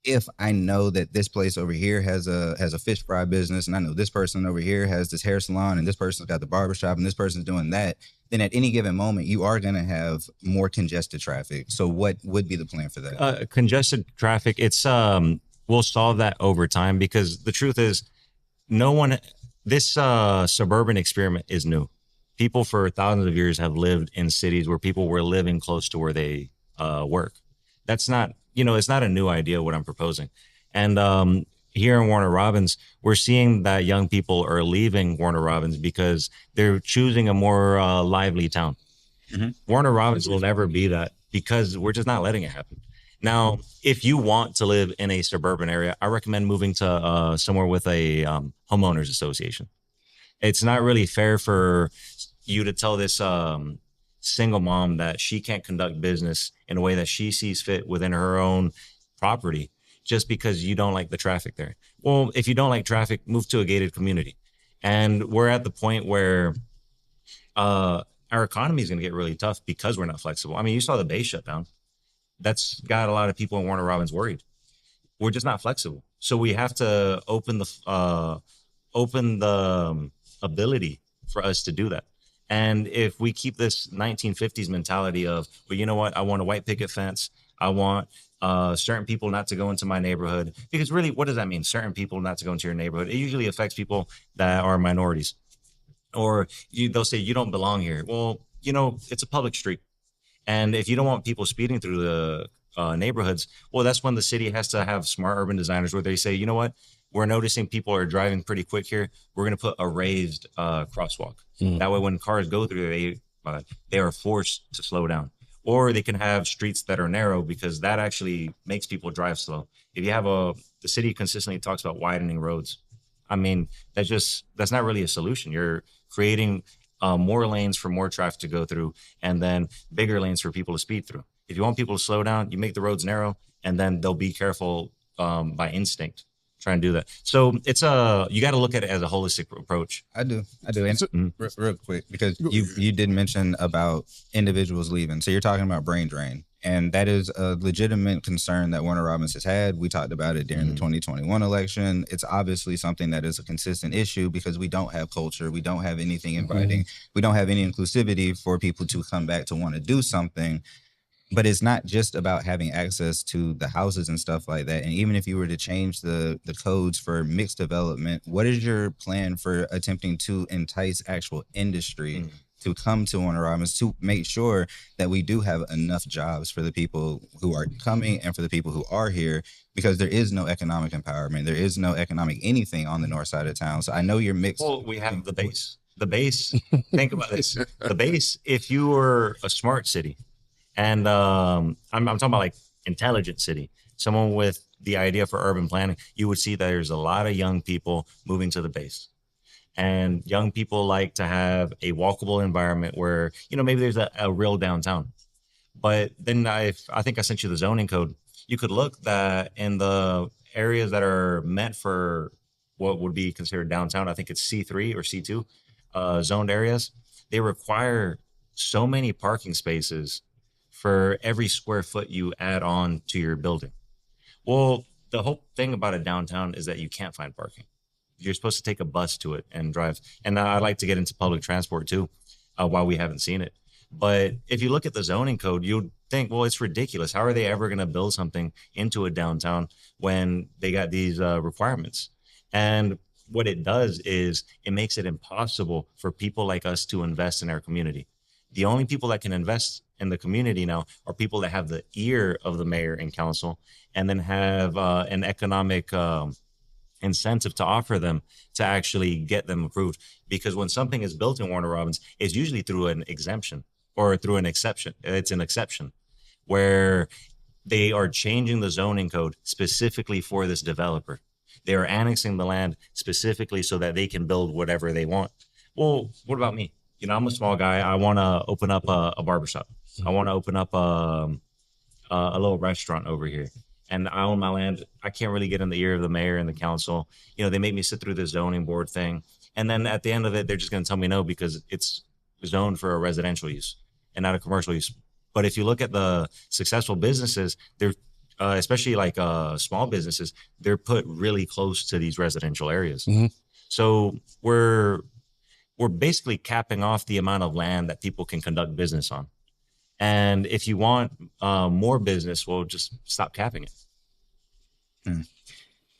if I know that this place over here has a fish fry business, and I know this person over here has this hair salon, and this person's got the barbershop, and this person's doing that, then at any given moment, you are going to have more congested traffic. So what would be the plan for that? Congested traffic, it's we'll solve that over time, because the truth is, this suburban experiment is new. People for thousands of years have lived in cities where people were living close to where they work. That's not, it's not a new idea what I'm proposing. And here in Warner Robins, we're seeing that young people are leaving Warner Robins because they're choosing a more lively town. Warner Robins will never be that because we're just not letting it happen. Now, if you want to live in a suburban area, I recommend moving to somewhere with a homeowners association. It's not really fair for you to tell this single mom that she can't conduct business in a way that she sees fit within her own property just because you don't like the traffic there. Well, if you don't like traffic, move to a gated community. And we're at the point where our economy is going to get really tough because we're not flexible. I mean, you saw the Bay shut down. That's got a lot of people in Warner Robins worried. We're just not flexible. So we have to open the ability for us to do that. And if we keep this 1950s mentality of, well, you know what, I want a white picket fence. I want certain people not to go into my neighborhood. Because really, what does that mean? Certain people not to go into your neighborhood. It usually affects people that are minorities. Or they'll say, you don't belong here. Well, you know, it's a public street. And if you don't want people speeding through the neighborhoods, well, that's when the city has to have smart urban designers where they say, you know what, we're noticing people are driving pretty quick here. We're going to put a raised crosswalk. That way, when cars go through, they are forced to slow down. Or they can have streets that are narrow because that actually makes people drive slow. If you have the city consistently talks about widening roads. I mean, that's not really a solution. You're creating more lanes for more traffic to go through, and then bigger lanes for people to speed through. If you want people to slow down, you make the roads narrow, and then they'll be careful by instinct, try and do that. So it's you got to look at it as a holistic approach. I do. And real quick, because you did mention about individuals leaving. So you're talking about brain drain. And that is a legitimate concern that Warner Robins has had. We talked about it during the 2021 election. It's obviously something that is a consistent issue because we don't have culture. We don't have anything inviting. We don't have any inclusivity for people to come back to want to do something. But it's not just about having access to the houses and stuff like that. And even if you were to change the codes for mixed development, what is your plan for attempting to entice actual industry to come to Warner Robins to make sure that we do have enough jobs for the people who are coming and for the people who are here? Because there is no economic empowerment. There is no economic anything on the north side of town. So I know you're mixed. Well, we have the base. The base, think about this. The base, if you were a smart city, and I'm talking about like intelligent city, someone with the idea for urban planning, you would see that there's a lot of young people moving to the base. And young people like to have a walkable environment where, you know, maybe there's a real downtown. But then I think I sent you the zoning code. You could look that in the areas that are meant for what would be considered downtown, I think it's C3 or C2 zoned areas. They require so many parking spaces for every square foot you add on to your building. Well, the whole thing about a downtown is that you can't find parking. You're supposed to take a bus to it and drive. And I'd like to get into public transport too, while we haven't seen it. But if you look at the zoning code, you'd think, well, it's ridiculous. How are they ever going to build something into a downtown when they got these requirements? And what it does is it makes it impossible for people like us to invest in our community. The only people that can invest in the community now are people that have the ear of the mayor and council and then have an economic incentive to offer them to actually get them approved. Because when something is built in Warner Robins, it's usually through an exemption or through an exception. It's an exception where they are changing the zoning code specifically for this developer. They are annexing the land specifically so that they can build whatever they want. Well, what about me? You know, I'm a small guy. I want to open up a barbershop. I want to open up a little restaurant over here. And I own my land. I can't really get in the ear of the mayor and the council. You know, they make me sit through the zoning board thing. And then at the end of it, they're just going to tell me no because it's zoned for a residential use and not a commercial use. But if you look at the successful businesses, they're especially like small businesses, they're put really close to these residential areas. So we're basically capping off the amount of land that people can conduct business on. And if you want more business, well, just stop capping it.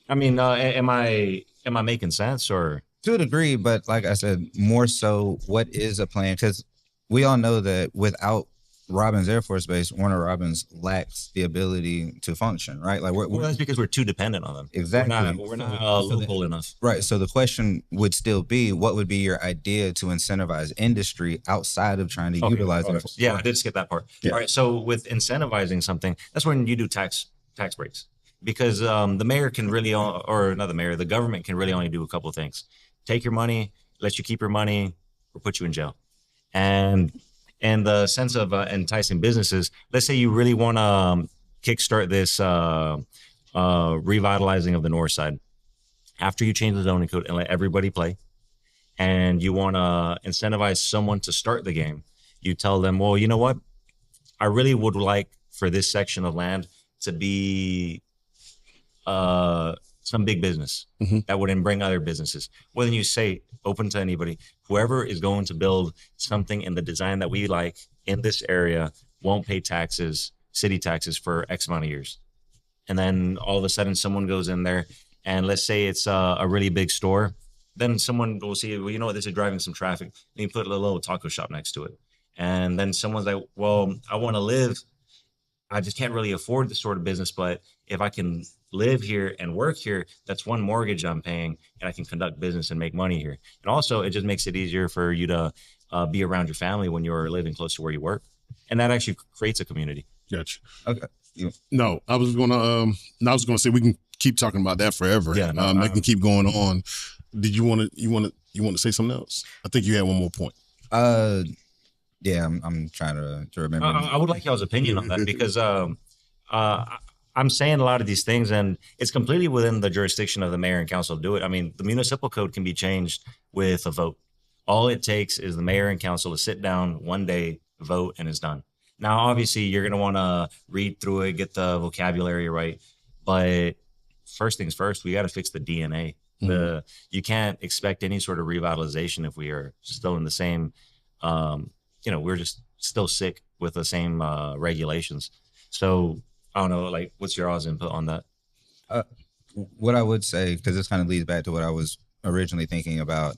I mean, am I making sense or? To a degree, but like I said, more so, what is a plan? Because we all know that without Robins Air Force Base, Warner Robins lacks the ability to function, right? Like, Well, that's because we're too dependent on them. Exactly. We're not local enough. Right. So the question would still be, what would be your idea to incentivize industry outside of trying to utilize it? Yeah, I did skip that part. Yeah. All right. So with incentivizing something, that's when you do tax breaks, because the mayor can really, or not the mayor, the government can really only do a couple of things: take your money, let you keep your money, or put you in jail. And the sense of enticing businesses, let's say you really want to kickstart this revitalizing of the Northside. After you change the zoning code and let everybody play, and you want to incentivize someone to start the game, you tell them, well, you know what? I really would like for this section of land to be some big business that would bring other businesses. Well, then you say open to anybody. Whoever is going to build something in the design that we like in this area won't pay taxes, city taxes, for X amount of years. And then all of a sudden someone goes in there, and let's say it's a really big store. Then someone will see, well, you know what, this is driving some traffic. And you put a little taco shop next to it. And then someone's like, well, I want to live. I just can't really afford this sort of business, but if I can live here and work here, that's one mortgage I'm paying, and I can conduct business and make money here. And also, it just makes it easier for you to be around your family when you're living close to where you work. And that actually creates a community. Gotcha. Okay. No, I was gonna say we can keep talking about that forever. Yeah, they can keep going on. Did you want to say something else? I think you had one more point. Yeah, I'm trying to remember. I would like y'all's opinion on that, because I'm saying a lot of these things, and it's completely within the jurisdiction of the mayor and council to do it. I mean, the municipal code can be changed with a vote. All it takes is the mayor and council to sit down one day, vote, and it's done. Now, obviously, you're going to want to read through it, get the vocabulary right. But first things first, we got to fix the DNA. You can't expect any sort of revitalization if we are still in the same, we're just still sick with the same regulations. So I don't know, like, what's your all's input on that? What I would say, because this kind of leads back to what I was originally thinking about.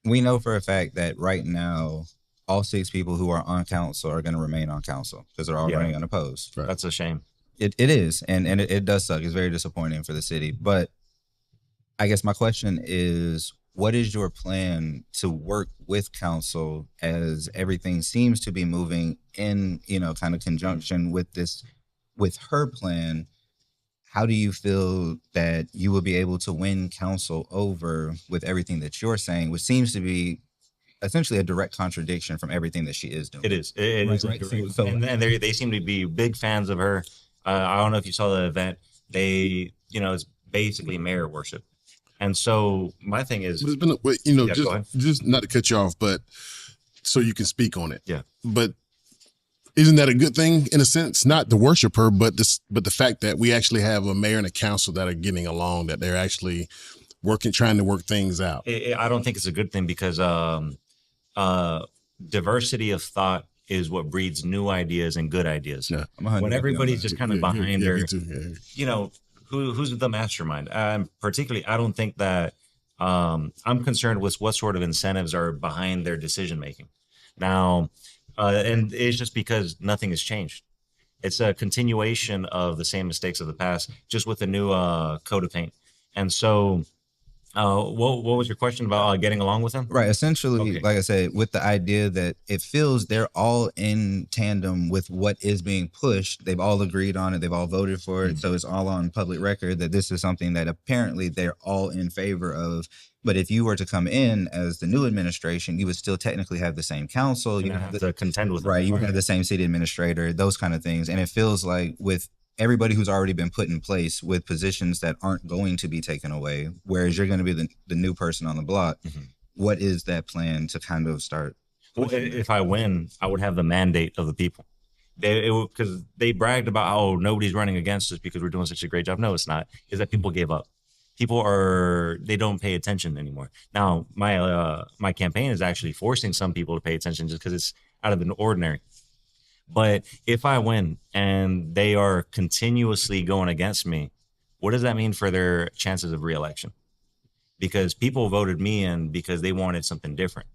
We know for a fact that right now, all 6 people who are on council are going to remain on council because they're all running unopposed. Right. That's a shame. It is, and it does suck. It's very disappointing for the city. But I guess my question is, what is your plan to work with council as everything seems to be moving in, kind of conjunction with her plan? How do you feel that you will be able to win council over with everything that you're saying, which seems to be essentially a direct contradiction from everything that she is doing? It is. It is. Right. And they seem to be big fans of her. I don't know if you saw the event. It's basically mayor worship. And so my thing is, but it's been, just not to cut you off, but so you can speak on it. Yeah. But isn't that a good thing in a sense? Not to worship her, but the fact that we actually have a mayor and a council that are getting along, that they're actually trying to work things out. I don't think it's a good thing, because diversity of thought is what breeds new ideas and good ideas. Yeah. When everybody's just kind of behind their, who's the mastermind? Particularly, I don't think that I'm concerned with what sort of incentives are behind their decision making. Now, and it's just because nothing has changed. It's a continuation of the same mistakes of the past, just with a new coat of paint. And so, what was your question about getting along with them? Right. Essentially, like I said, with the idea that it feels they're all in tandem with what is being pushed. They've all agreed on it. They've all voted for it. So it's all on public record that this is something that apparently they're all in favor of. But if you were to come in as the new administration, you would still technically have the same council. You have to contend with them. You would have the same city administrator, those kind of things. And it feels like with everybody who's already been put in place with positions that aren't going to be taken away, whereas you're going to be the new person on the block. What is that plan to kind of start? Well, if I win, I would have the mandate of the people. Because they bragged about, oh, nobody's running against us because we're doing such a great job. No, it's not. It's that people gave up. They don't pay attention anymore. Now, my campaign is actually forcing some people to pay attention just because it's out of the ordinary. But if I win and they are continuously going against me, what does that mean for their chances of reelection? Because people voted me in because they wanted something different.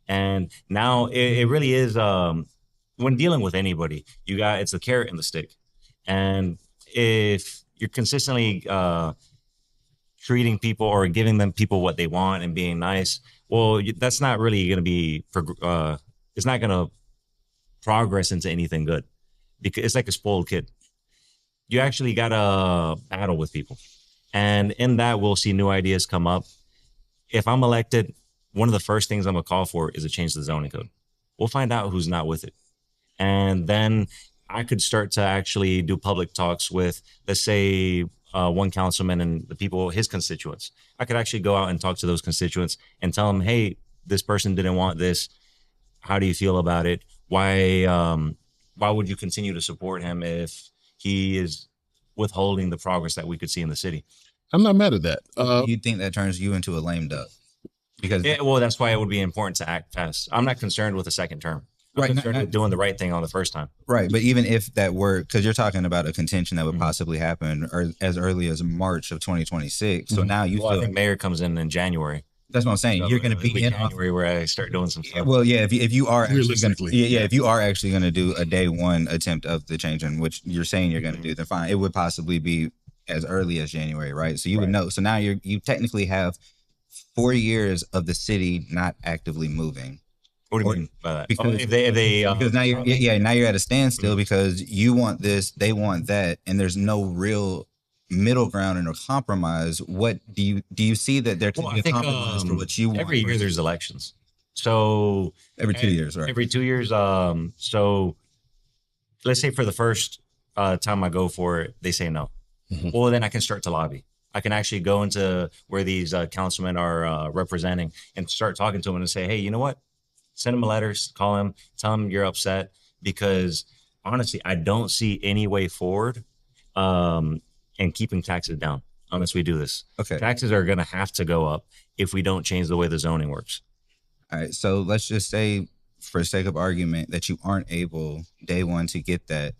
And now it really is, when dealing with anybody, it's the carrot and the stick. And if you're consistently treating people or giving them people what they want and being nice, well, that's not really going to be, it's not going to progress into anything good, because it's like a spoiled kid. You actually got to battle with people. And in that, we'll see new ideas come up. If I'm elected, one of the first things I'm going to call for is a change to the zoning code. We'll find out who's not with it. And then I could start to actually do public talks with, let's say, one councilman and the people, his constituents. I could actually go out and talk to those constituents and tell them, hey, this person didn't want this. How do you feel about it? Why would you continue to support him if he is withholding the progress that we could see in the city? I'm not mad at that. You think that turns you into a lame duck? Because well, that's why it would be important to act fast. I'm not concerned with a second term. I'm concerned with doing the right thing on the first time. Right. But even if that were, because you're talking about a contention that would possibly happen or as early as March of 2026. So now you I think mayor comes in January. That's what I'm saying. So you're going to be in January where I start doing some stuff. Well, yeah. If you are actually Realistically, if you are actually going to do a day one attempt of the change, in which you're saying you're going to do, then fine. It would possibly be as early as January, right? So you would know. So now you technically have 4 years of the city not actively moving. What do you mean by that? Because, because now you're at a standstill because you want this, they want that, and there's no real middle ground and a compromise. What do you see that there can be a compromise for what you want? Every year there's elections. So every 2 years, right? Every 2 years. So let's say for the first time I go for it, they say no. Well, then I can start to lobby. I can actually go into where these councilmen are representing and start talking to them and say, hey, you know what? Send them a letter, call them, tell them you're upset, because honestly, I don't see any way forward in keeping taxes down unless we do this. Okay. Taxes are going to have to go up if we don't change the way the zoning works. All right. So let's just say, for sake of argument, that you aren't able day one to get that.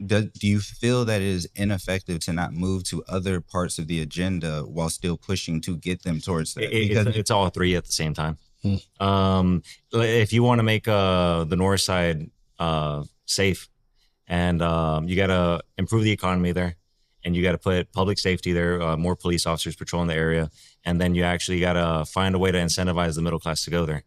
Do you feel that it is ineffective to not move to other parts of the agenda while still pushing to get them towards that? It's all three at the same time. If you want to make the Northside safe, and you got to improve the economy there, and you got to put public safety there, more police officers patrolling the area, and then you actually got to find a way to incentivize the middle class to go there.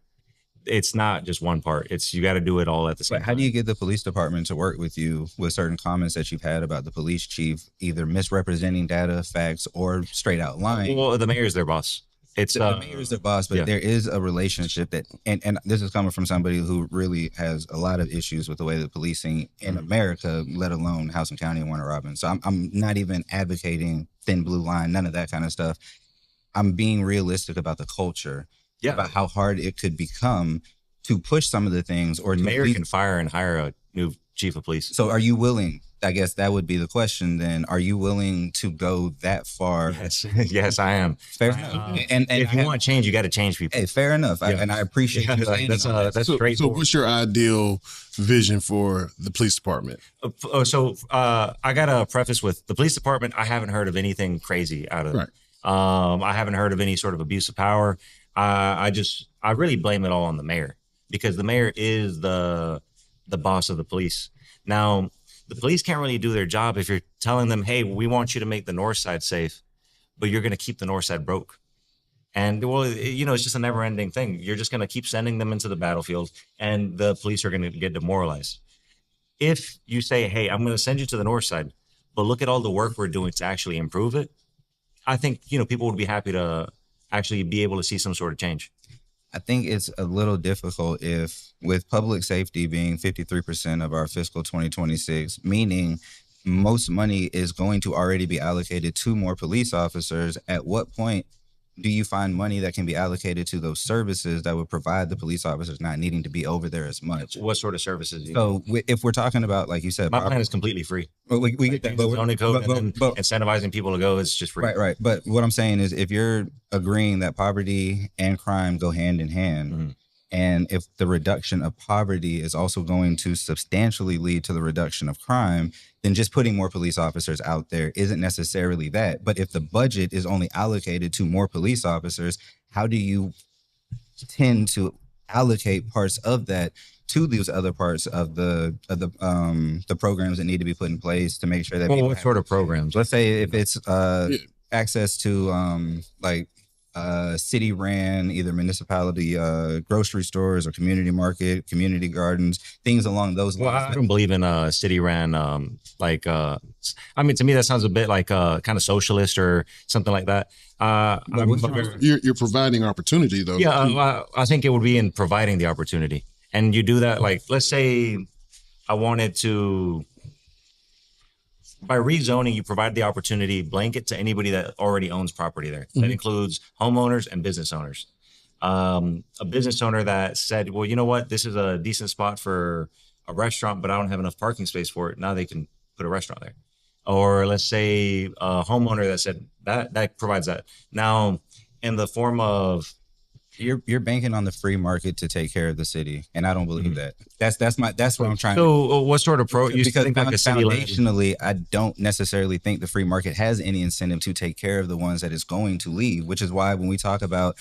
It's not just one part. You got to do it all at the same time. How do you get the police department to work with you with certain comments that you've had about the police chief, either misrepresenting data, facts, or straight out lying? Well, the mayor's their boss. The mayor is their boss, but there is a relationship that, and this is coming from somebody who really has a lot of issues with the way that policing in America, let alone Houston County and Warner Robins. So I'm not even advocating thin blue line, none of that kind of stuff. I'm being realistic about the culture, about how hard it could become to push some of the things. Or the mayor can fire and hire a new chief of police. So are you willing? I guess that would be the question then. Are you willing to go that far? Yes, I am. Fair enough. And if you want change, you got to change people. Hey, fair enough. And I appreciate that's straightforward. So what's your ideal vision for the police department? I got to preface with the police department. I haven't heard of anything crazy out of it. I haven't heard of any sort of abuse of power. I really blame it all on the mayor, because the mayor is the boss of the police. Now, the police can't really do their job if you're telling them, hey, we want you to make the north side safe, but you're going to keep the north side broke. And well, it's just a never ending thing. You're just going to keep sending them into the battlefield, and the police are going to get demoralized. If you say, hey, I'm going to send you to the north side, but look at all the work we're doing to actually improve it, I think, people would be happy to actually be able to see some sort of change. I think it's a little difficult if, with public safety being 53% of our fiscal 2026, meaning most money is going to already be allocated to more police officers, at what point do you find money that can be allocated to those services that would provide the police officers not needing to be over there as much? What sort of services? So if we're talking about, like you said, my plan is completely free. Well, we get that, but incentivizing people to go is just free. Right. But what I'm saying is, if you're agreeing that poverty and crime go hand in hand, and if the reduction of poverty is also going to substantially lead to the reduction of crime, then just putting more police officers out there isn't necessarily that. But if the budget is only allocated to more police officers, how do you tend to allocate parts of that to these other parts of the programs that need to be put in place to make sure that Well, people what have, sort of programs? let's say if it's access to like city ran either municipality grocery stores or community market, community gardens, things along those Well, lines. I don't believe in city ran I mean, to me that sounds a bit like kind of socialist or something like that. You're providing opportunity though. Yeah, I think it would be in providing the opportunity, and you do that. Like, let's say I wanted to, by rezoning, you provide the opportunity blanket to anybody that already owns property there. That includes homeowners and business owners. A business owner that said, well, you know what, this is a decent spot for a restaurant, but I don't have enough parking space for it. Now they can put a restaurant there. Or let's say a homeowner that said that provides that. Now, in the form of, you're banking on the free market to take care of the city, and I don't believe that. That's what I'm trying. So, what sort of you because think like a city foundationally, I don't necessarily think the free market has any incentive to take care of the ones that it's going to leave. Which is why when we talk about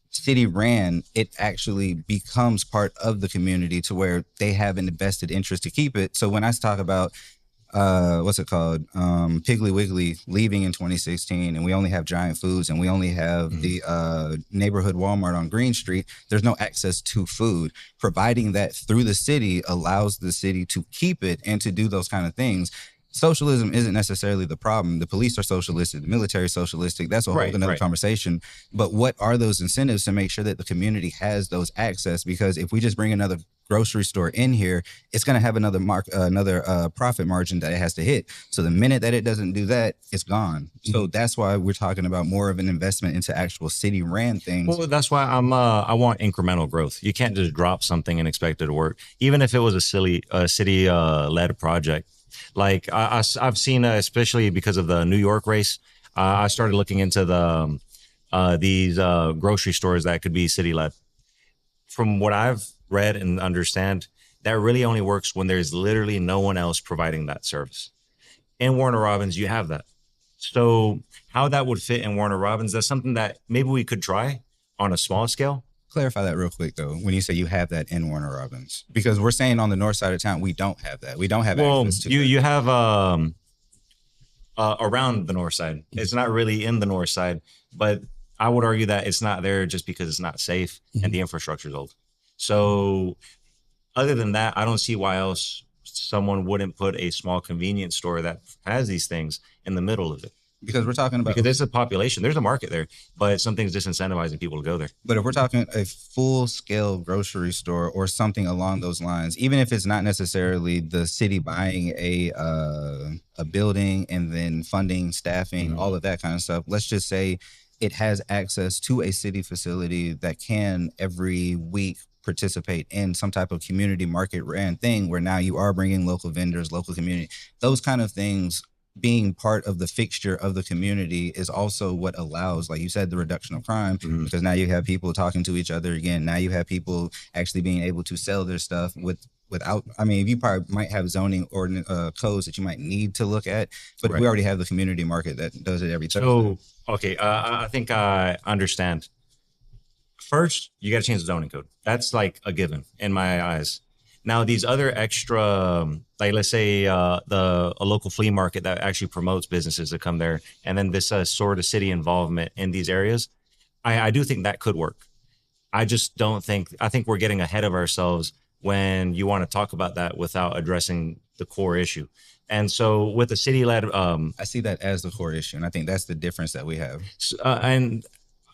city ran, it actually becomes part of the community to where they have an invested interest to keep it. So when I talk about what's it called? Piggly Wiggly leaving in 2016, and we only have Giant Foods, and we only have the neighborhood Walmart on Green Street. There's no access to food. Providing that through the city allows the city to keep it and to do those kind of things. Socialism isn't necessarily the problem. The police are socialistic, the military is socialistic. That's a whole another conversation. But what are those incentives to make sure that the community has those access? Because if we just bring another grocery store in here, it's going to have another profit margin that it has to hit. So the minute that it doesn't do that, it's gone. So that's why we're talking about more of an investment into actual city ran things. Well, that's why I want incremental growth. You can't just drop something and expect it to work, even if it was a city led project. Like I've seen, especially because of the New York race, I started looking into these grocery stores that could be city led. From what I've read and understand, that really only works when there's literally no one else providing that service. In Warner Robins, you have that. So how that would fit in Warner Robins, that's something that maybe we could try on a small scale. Clarify that real quick, though, when you say you have that in Warner Robins, because we're saying on the north side of town, we don't have that. We don't have access to you have around the north side. It's not really in the north side, but I would argue that it's not there just because it's not safe and the infrastructure is old. So other than that, I don't see why else someone wouldn't put a small convenience store that has these things in the middle of it. Because we're talking about... Because there's a population, there's a market there, but something's disincentivizing people to go there. But if we're talking a full-scale grocery store or something along those lines, even if it's not necessarily the city buying a building and then funding, staffing, all of that kind of stuff, let's just say it has access to a city facility that can every week participate in some type of community market ran thing where now you are bringing local vendors, local community, those kind of things. Being part of the fixture of the community is also what allows, like you said, the reduction of crime, because now you have people talking to each other again. Now you have people actually being able to sell their stuff without, I mean, you probably might have zoning or codes that you might need to look at, but we already have the community market that does it every Thursday. So, okay, I think I understand. First, you got to change the zoning code. That's like a given in my eyes. Now, these other extra, like let's say a local flea market that actually promotes businesses to come there, and then this sort of city involvement in these areas, I do think that could work. I just don't think, I think we're getting ahead of ourselves when you want to talk about that without addressing the core issue. And so with the city-led... I see that as the core issue, and I think that's the difference that we have. And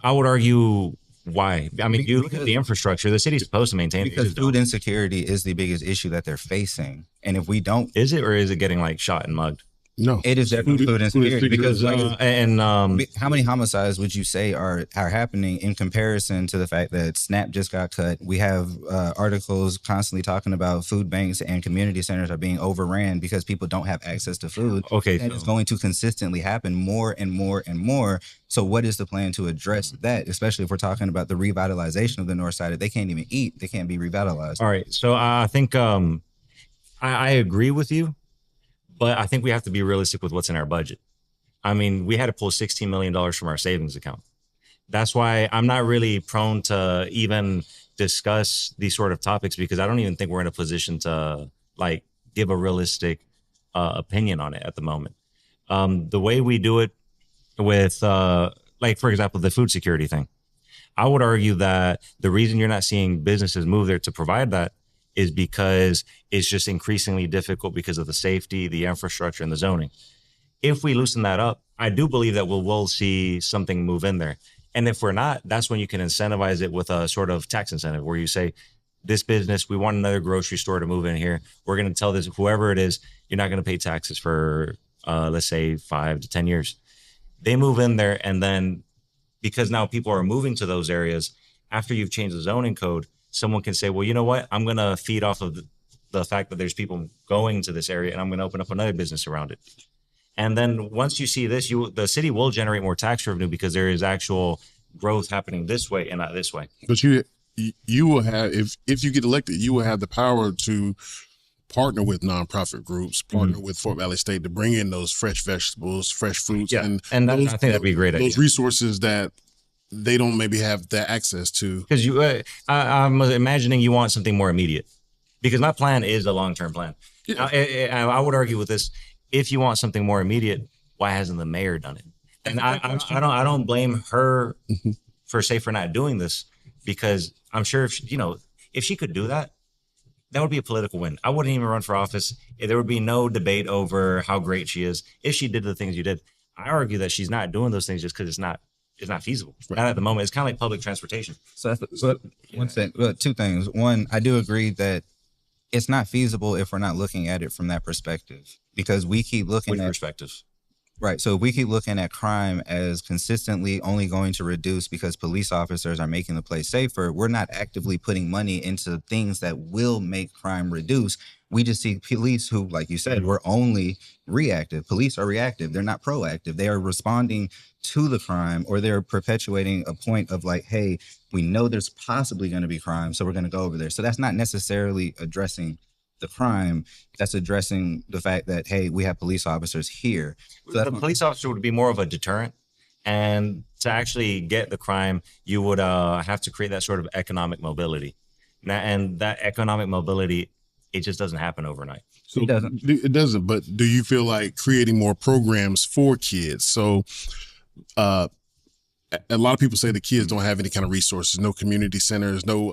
I would argue... Why? I mean, you look at the infrastructure, the city's supposed to maintain it. Because food insecurity is the biggest issue that they're facing. And if we don't... Is it, or is it getting like shot and mugged? No. It is definitely food insecurity. Because how many homicides would you say are happening in comparison to the fact that SNAP just got cut? We have articles constantly talking about food banks and community centers are being overran because people don't have access to food. Okay. And it's going to consistently happen more and more and more. So what is the plan to address that, especially if we're talking about the revitalization of the north side? If they can't even eat, they can't be revitalized. All right. So I think I agree with you, but I think we have to be realistic with what's in our budget. I mean, we had to pull $16 million from our savings account. That's why I'm not really prone to even discuss these sort of topics, because I don't even think we're in a position to like give a realistic opinion on it at the moment. The way we do it with, like, for example, the food security thing, I would argue that the reason you're not seeing businesses move there to provide that is because it's just increasingly difficult because of the safety, the infrastructure, and the zoning. If we loosen that up, I do believe that we'll see something move in there. And if we're not, that's when you can incentivize it with a sort of tax incentive where you say, this business, we want another grocery store to move in here. We're going to tell this, whoever it is, you're not going to pay taxes for, let's say, 5 to 10 years. They move in there, and then because now people are moving to those areas, after you've changed the zoning code, someone can say, well, you know what? I'm going to feed off of the fact that there's people going to this area, and I'm going to open up another business around it. And then once you see this, the city will generate more tax revenue because there is actual growth happening this way and not this way. But you will have, if you get elected, you will have the power to partner with nonprofit groups, partner with Fort Valley State to bring in those fresh vegetables, fresh fruits, and I think that'd be a great idea. Those resources that they don't maybe have that access to. Because I'm imagining you want something more immediate, because my plan is a long-term plan. Yeah. I would argue with this. If you want something more immediate, why hasn't the mayor done it? And I don't blame her for not doing this, because I'm sure if she could do that, that would be a political win. I wouldn't even run for office. There would be no debate over how great she is if she did the things you did. I argue that she's not doing those things just because it's not feasible. Right. Not at the moment. It's kind of like public transportation. So one thing, two things. One, I do agree that it's not feasible if we're not looking at it from that perspective, because we keep looking at perspective. Right. So if we keep looking at crime as consistently only going to reduce because police officers are making the place safer, we're not actively putting money into things that will make crime reduce. We just see police who, like you said, were only reactive. Police are reactive. They're not proactive. They are responding to the crime, or they're perpetuating a point of like, hey, we know there's possibly going to be crime, so we're going to go over there. So that's not necessarily addressing the crime. That's addressing the fact that, hey, we have police officers here. So the police officer would be more of a deterrent. And to actually get the crime, you would have to create that sort of economic mobility. And that economic mobility, it just doesn't happen overnight. So it doesn't. But do you feel like creating more programs for kids? So a lot of people say the kids don't have any kind of resources, no community centers, no,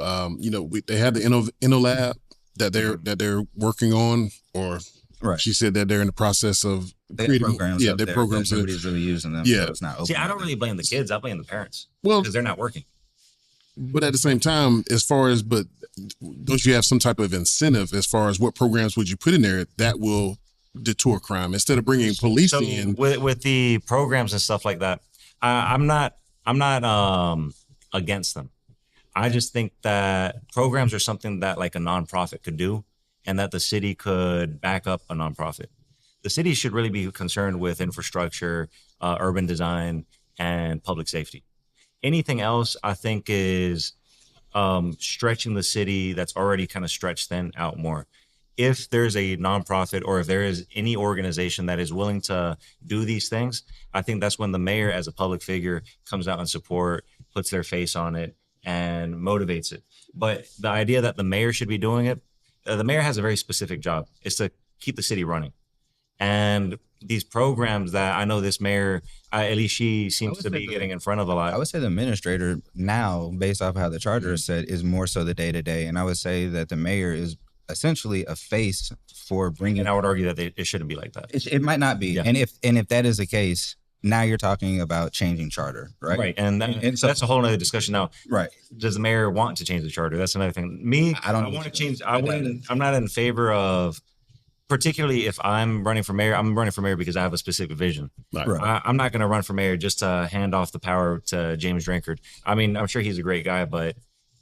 they have the InnoLab that they're working on, or right. She said that they're in the process of creating programs. Yeah, their programs. Nobody's really using them. Yeah, so it's not open. See, I don't really blame the kids. I blame the parents. Well, because they're not working. But at the same time, but don't you have some type of incentive as far as what programs would you put in there that will deter crime instead of bringing police in? With the programs and stuff like that, I'm not against them. I just think that programs are something that like a nonprofit could do, and that the city could back up a nonprofit. The city should really be concerned with infrastructure, urban design, and public safety. Anything else, I think, is stretching the city that's already kind of stretched thin out more. If there's a nonprofit, or if there is any organization that is willing to do these things, I think that's when the mayor as a public figure comes out and support, puts their face on it, and motivates it. But the idea that the mayor should be doing it, the mayor has a very specific job. It's to keep the city running. And these programs that I know this mayor, at least she seems to be getting in front of a lot. I would say the administrator now, based off how the charter is set, is more so the day-to-day. And I would say that the mayor is essentially a face for bringing. And I would argue that it shouldn't be like that. It might not be. Yeah. And if that is the case, now you're talking about changing charter, right? Right. And so that's a whole nother discussion now. Right. Does the mayor want to change the charter? That's another thing. I want to change. I'm not in favor of, particularly if I'm running for mayor, I'm running for mayor because I have a specific vision. Right. I'm not going to run for mayor just to hand off the power to James Drinkard. I mean, I'm sure he's a great guy, but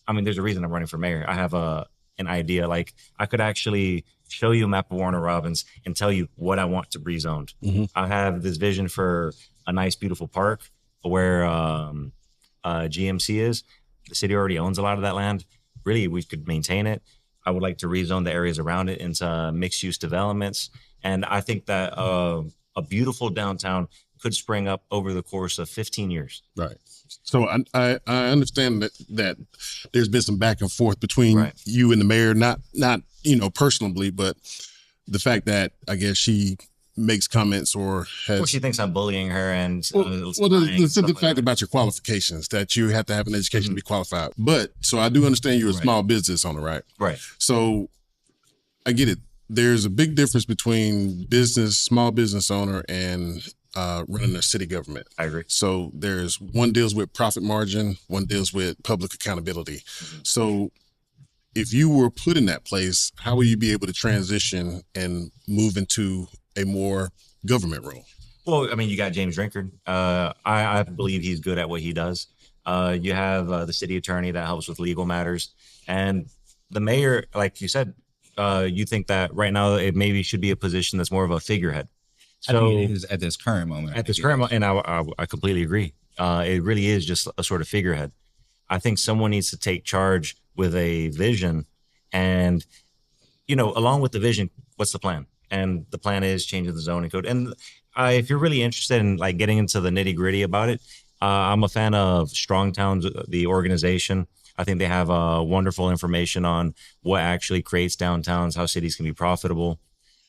I mean, there's a reason I'm running for mayor. I have an idea. Like, I could actually show you a map of Warner Robins and tell you what I want to be zoned. Mm-hmm. I have this vision for a nice, beautiful park where GMC is. The city already owns a lot of that land. Really, we could maintain it. I would like to rezone the areas around it into mixed-use developments. And I think that a beautiful downtown could spring up over the course of 15 years. Right. So I understand that there's been some back and forth between Right. you and the mayor, not personally, but the fact that I guess she makes comments or has. Well, she thinks I'm bullying her, and The simple fact about your qualifications, that you have to have an education to be qualified. But so I do understand you're a small business owner, right? Right. So I get it. There's a big difference between small business owner and running a city government. I agree. So there's one deals with profit margin, one deals with public accountability. So if you were put in that place, how will you be able to transition and move into a more government role? Well, I mean, you got James Drinkard. I believe he's good at what he does. You have the city attorney that helps with legal matters, and the mayor, like you said, you think that right now it maybe should be a position that's more of a figurehead. So I think it is at this current moment. At this current moment, and I completely agree. It really is just a sort of figurehead. I think someone needs to take charge with a vision, and along with the vision, what's the plan? And the plan is changing the zoning code. And if you're really interested in like getting into the nitty gritty about it, I'm a fan of Strong Towns, the organization. I think they have wonderful information on what actually creates downtowns, how cities can be profitable,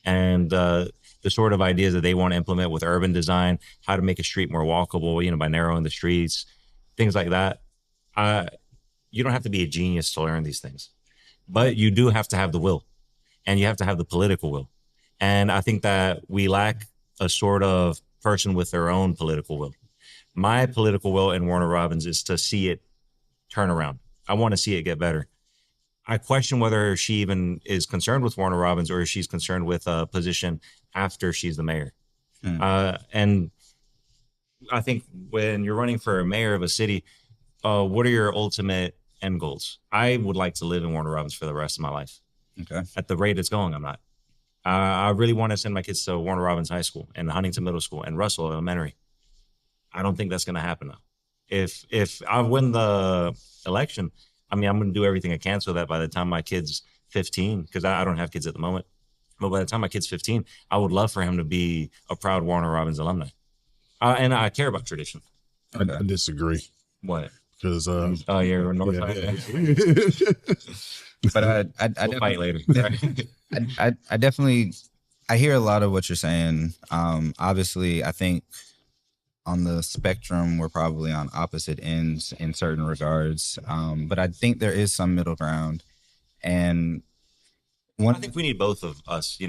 and the sort of ideas that they want to implement with urban design, how to make a street more walkable, by narrowing the streets, things like that. You don't have to be a genius to learn these things, but you do have to have the will, and you have to have the political will. And I think that we lack a sort of person with their own political will. My political will in Warner Robins is to see it turn around. I want to see it get better. I question whether she even is concerned with Warner Robins or if she's concerned with a position after she's the mayor. And I think when you're running for a mayor of a city, what are your ultimate end goals? I would like to live in Warner Robins for the rest of my life. Okay. At the rate it's going, I'm not. I really want to send my kids to Warner Robins High School and Huntington Middle School and Russell Elementary. I don't think that's going to happen now. If I win the election, I mean, I'm going to do everything I can so that by the time my kid's 15, because I don't have kids at the moment, but by the time my kid's 15, I would love for him to be a proud Warner Robins alumni. And I care about tradition. I disagree. What? Because you're Northside. But We'll fight later. I definitely hear a lot of what you're saying. Obviously, I think on the spectrum we're probably on opposite ends in certain regards. But I think there is some middle ground, and I think we need both of us. We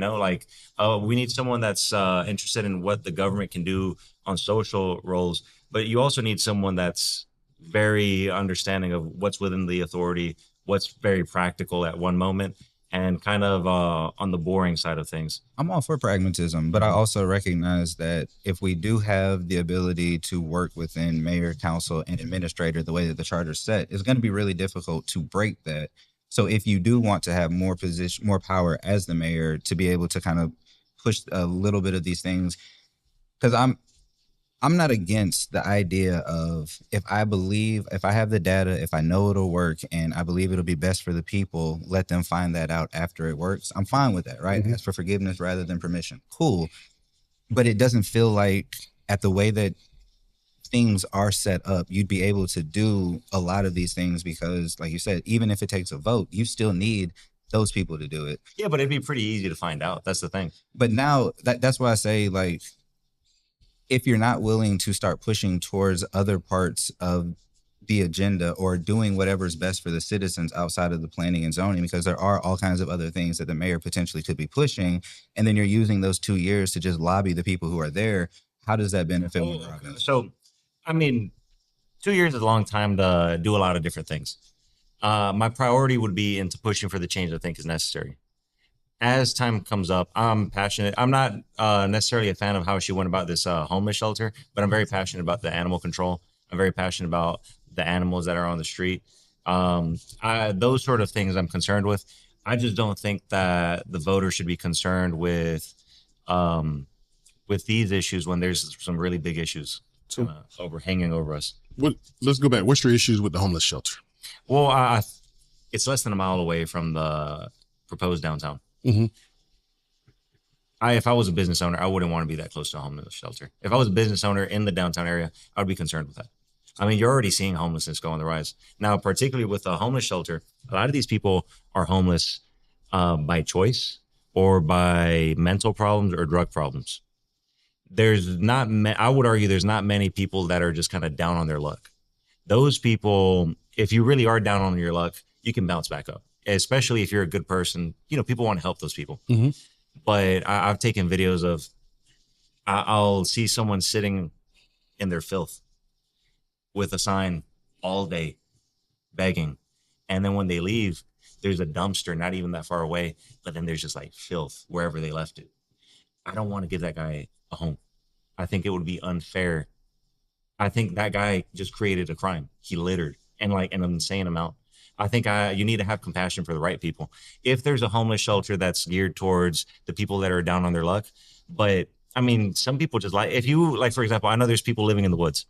need someone that's interested in what the government can do on social roles, but you also need someone that's very understanding of what's within the authority, what's very practical at one moment, and kind of on the boring side of things. I'm all for pragmatism, but I also recognize that if we do have the ability to work within mayor, council, and administrator the way that the charter's set, it's going to be really difficult to break that. So if you do want to have more power as the mayor to be able to kind of push a little bit of these things, because I'm not against the idea of if I have the data, if I know it'll work and I believe it'll be best for the people, let them find that out after it works. I'm fine with that, right? Ask for forgiveness rather than permission. Cool. But it doesn't feel like at the way that things are set up, you'd be able to do a lot of these things because, like you said, even if it takes a vote, you still need those people to do it. Yeah, but it'd be pretty easy to find out. That's the thing. But now that's why I say, like, if you're not willing to start pushing towards other parts of the agenda or doing whatever's best for the citizens outside of the planning and zoning, because there are all kinds of other things that the mayor potentially could be pushing, and then you're using those 2 years to just lobby the people who are there, how does that benefit Warner Robins? So, I mean, 2 years is a long time to do a lot of different things. My priority would be into pushing for the change I think is necessary. As time comes up, I'm passionate. I'm not necessarily a fan of how she went about this homeless shelter, but I'm very passionate about the animal control. I'm very passionate about the animals that are on the street. Those sort of things I'm concerned with. I just don't think that the voters should be concerned with these issues when there's some really big issues hanging over us. Let's go back. What's your issues with the homeless shelter? Well, it's less than a mile away from the proposed downtown. Mm-hmm. If I was a business owner, I wouldn't want to be that close to a homeless shelter. If I was a business owner in the downtown area, I would be concerned with that. I mean, you're already seeing homelessness go on the rise now, particularly with a homeless shelter. A lot of these people are homeless by choice or by mental problems or drug problems. I would argue there's not many people that are just kind of down on their luck. Those people, if you really are down on your luck, you can bounce back up, especially if you're a good person. You know, people want to help those people. Mm-hmm. But I've taken videos of, I'll see someone sitting in their filth with a sign all day begging. And then when they leave, there's a dumpster not even that far away, but then there's just like filth wherever they left it. I don't want to give that guy a home. I think it would be unfair. I think that guy just created a crime. He littered and like an insane amount. I think you need to have compassion for the right people. If there's a homeless shelter that's geared towards the people that are down on their luck, but I mean, some people just like, if you like, for example, I know there's people living in the woods.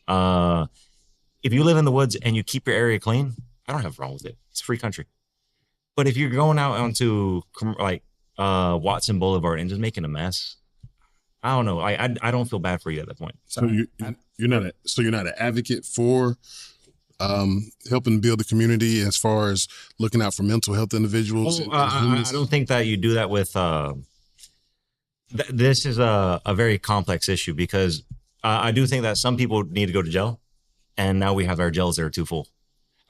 If you live in the woods and you keep your area clean, I don't have a problem with it. It's a free country. But if you're going out onto like Watson Boulevard and just making a mess, I don't know. I don't feel bad for you at that point. So you're not an advocate for helping build the community as far as looking out for mental health individuals. I don't think that you do that with. This is a very complex issue because I do think that some people need to go to jail, and now we have our jails that are too full.